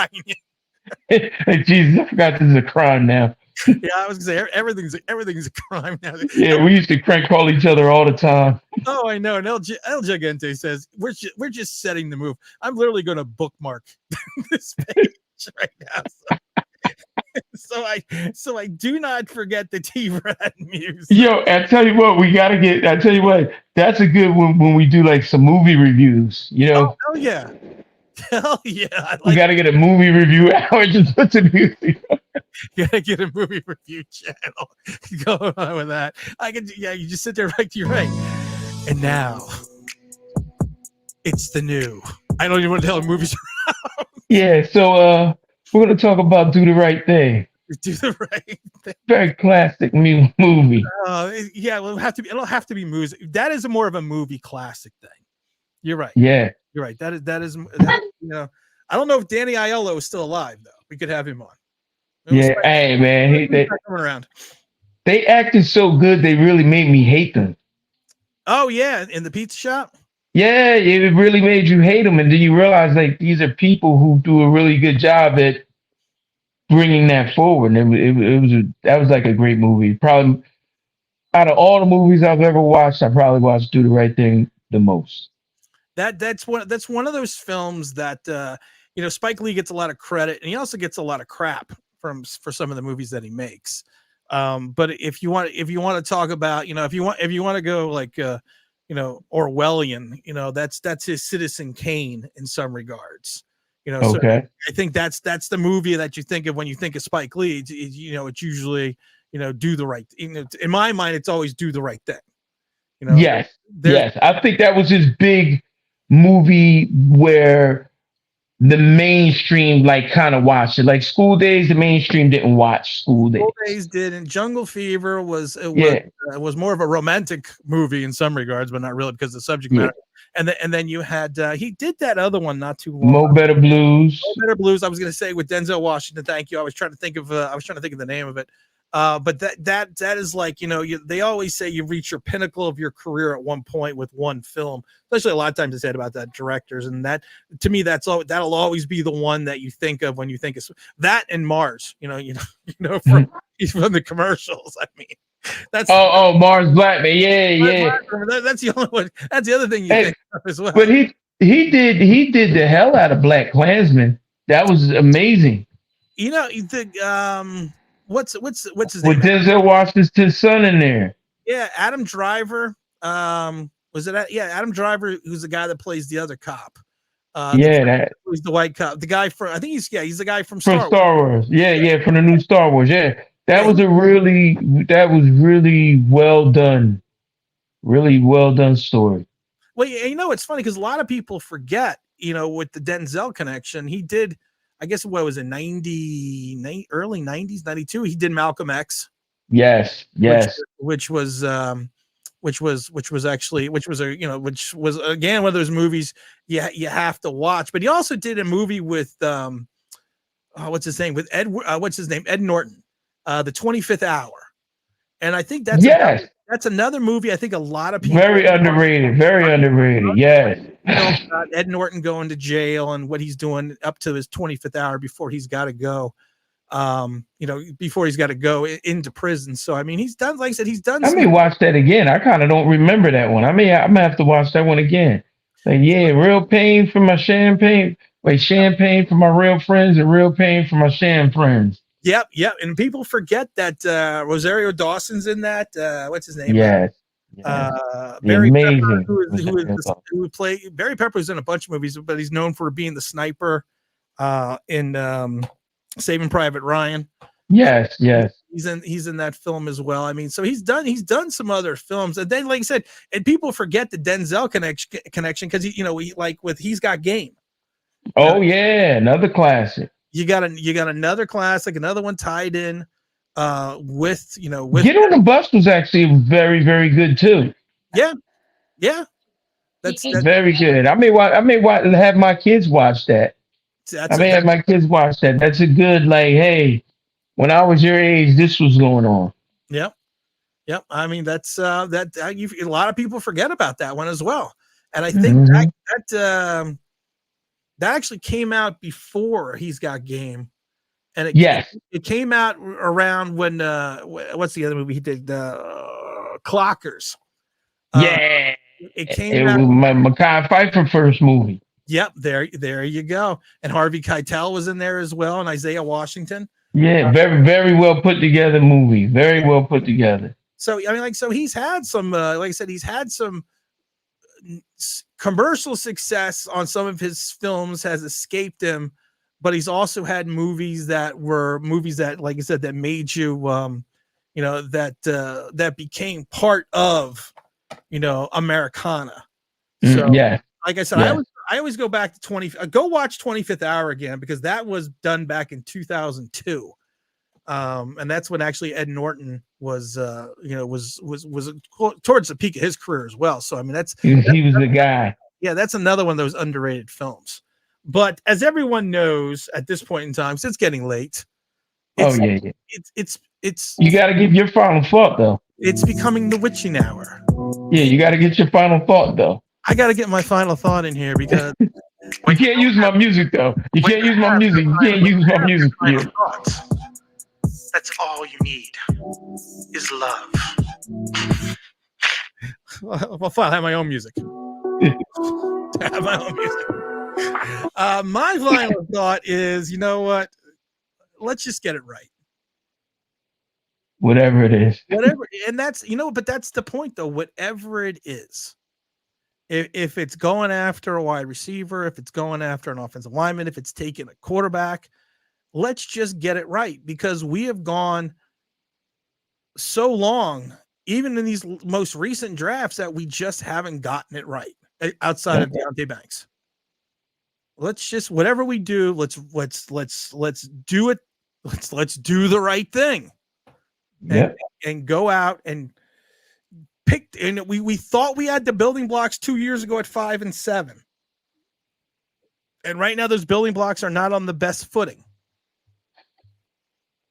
Jesus, I forgot this is a crime now. Yeah, I was gonna say everything's a crime now. Yeah, we used to crank call each other all the time. Oh, I know. And El Gigante says we're just setting the move. I'm literally going to bookmark this page right now. So I do not forget the T-Rad music. Yo, I tell you what, that's a good one when we do like some movie reviews. Oh, hell yeah. Hell yeah. We got to get a movie review hour. Just put the music on. You gotta get a movie review channel going on with that. You just sit there right to your right. And now it's the new. I don't even want to tell movies around. Yeah, so we're gonna talk about Do the Right Thing. Do the Right Thing. Very classic movie. Yeah, well, it'll have to be movies. That is more of a movie classic thing. You're right. Yeah. You're right. That is I don't know if Danny Aiello is still alive though. We could have him on. Yeah, hey man, coming around. They acted so good they really made me hate them. Oh yeah, in the pizza shop. Yeah, it really made you hate them, and then you realize like these are people who do a really good job at bringing that forward. And that was like a great movie. Probably out of all the movies I've ever watched, I probably watched Do the Right Thing the most. That's one of those films that Spike Lee gets a lot of credit, and he also gets a lot of crap for some of the movies that he makes. But if you want to talk about, if you want to go like Orwellian, that's his Citizen Kane in some regards. So Okay. I think that's the movie that you think of when you think of Spike Lee. It's usually do the right. In my mind, it's always do the right thing. Yes. Yes. I think that was his big movie where the mainstream kind of watched it. Like School Days, the mainstream didn't watch School Days. School Days did, and Jungle Fever was more of a romantic movie in some regards, but not really because of the subject matter. And then you had he did that other one not too long. Mo Better Blues. Mo Better Blues. I was going to say with Denzel Washington. Thank you. I was trying to think of the name of it. But that is like, they always say you reach your pinnacle of your career at one point with one film. Especially a lot of times it's said about that directors, and that to me that'll always be the one that you think of when you think of that and Mars. From the commercials. I mean, that's Mars Blackman. Yeah. That's the only one. That's the other thing you think of as well. But he did the hell out of Black Klansman. That was amazing. You think what's his name? With Denzel Washington's son in there. Yeah, Adam Driver. Was it? Yeah, Adam Driver, who's the guy that plays the other cop. Who's the white cop? The guy from he's the guy from Star Wars. Yeah, from the new Star Wars. Yeah, that was really well done. Really well done story. Well, it's funny because a lot of people forget. With the Denzel connection, he did. I guess what was it, early 90s, 92? He did Malcolm X. Yes. Which was again one of those movies you have to watch. But he also did a movie with what's his name? With Ed Norton, The 25th Hour. And I think that's another movie I think a lot of people very underrated. Yes. Ed Norton going to jail and what he's doing up to his 25th hour before he's got to go. Before he's got to go into prison. So I mean, he's done. Like I said, he's done. I may watch that again. I kind of don't remember that one. I'm gonna have to watch that one again. Real pain for my champagne. Champagne for my real friends and real pain for my sham friends. Yep. And people forget that Rosario Dawson's in that. What's his name? Yes. Barry amazing. Pepper, who played Barry Pepper was in a bunch of movies, but he's known for being the sniper in Saving Private Ryan. Yes. He's in that film as well. I mean, so he's done some other films, and then like I said, and people forget the Denzel connection because he like with He's Got Game. Another classic. You got another classic, another one tied in with Get on the Bus was actually very, very good too. Yeah. That's very good. I may have my kids watch that. Have my kids watch that. That's a good hey, when I was your age, this was going on. Yep. I mean, that's a lot of people forget about that one as well, and I think that actually came out before He's Got Game, and it came out around when what's the other movie he did? Clockers. It came out. My Mekhi Phifer first movie. Yep, there you go. And Harvey Keitel was in there as well, and Isaiah Washington. Yeah, very, very well put together movie. Very well put together. So I mean, he's had some, like I said, he's had some commercial success on some of his films, has escaped him, but he's also had movies that, like I said, that made you, that became part of, Americana. So like I said, I always go back to go watch 25th Hour again, because that was done back in 2002. And that's when actually Ed Norton was towards the peak of his career as well. So, I mean, he was the guy. Yeah. That's another one of those underrated films, but as everyone knows at this point in time, since it's getting late, it's you got to give your final thought though. It's becoming the witching hour. Yeah. You got to get your final thought though. I got to get my final thought in here because you can't use my music though. You can't use my music. You can't use my music. That's all you need is love. Well, fine, I have my own music. have my own music. My final thought is, you know what? Let's just get it right. Whatever it is. Whatever, and that's but that's the point though. Whatever it is, if it's going after a wide receiver, if it's going after an offensive lineman, if it's taking a quarterback, let's just get it right, because we have gone so long, even in these most recent drafts, that we just haven't gotten it right outside of Deontay Banks. Let's just, whatever we do, let's do it. Let's do the right thing. And go out and pick. And we thought we had the building blocks 2 years ago at 5 and 7. And right now those building blocks are not on the best footing.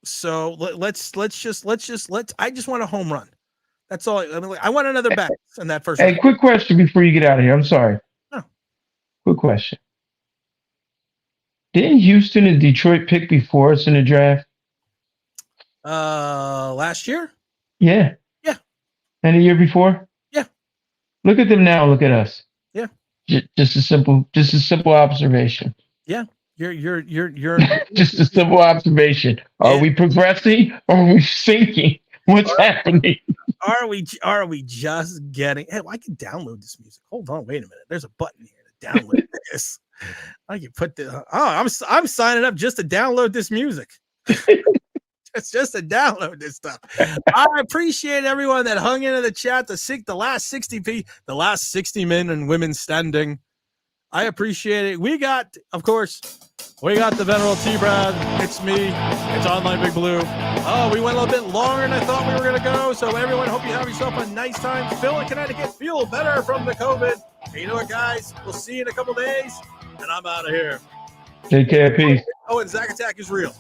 So I just want a home run. That's all. I mean, I want another bat in that first. Hey, quick question before you get out of here. I'm sorry. Oh. Quick question. Didn't Houston and Detroit pick before us in the draft? Last year? Yeah. Yeah. And the year before? Yeah. Look at them now. Look at us. Yeah. Just a simple observation. Yeah. You're just a simple observation. Are we progressing or are we sinking? What's happening? Are we just getting? Hey, I can download this music. Hold on, wait a minute. There's a button here to download this. I can put this. Oh, I'm signing up just to download this music. It's just to download this stuff. I appreciate everyone that hung into the chat. The last 60 men and women standing. I appreciate it. We got the Venerable T-Brad. It's me. It's Online Big Blue. Oh, we went a little bit longer than I thought we were going to go. So everyone, hope you have yourself a nice time. Phil in Connecticut, feel better from the COVID. And you know what, guys? We'll see you in a couple days. And I'm out of here. Take care. Peace. Oh, and Zack Attack is real.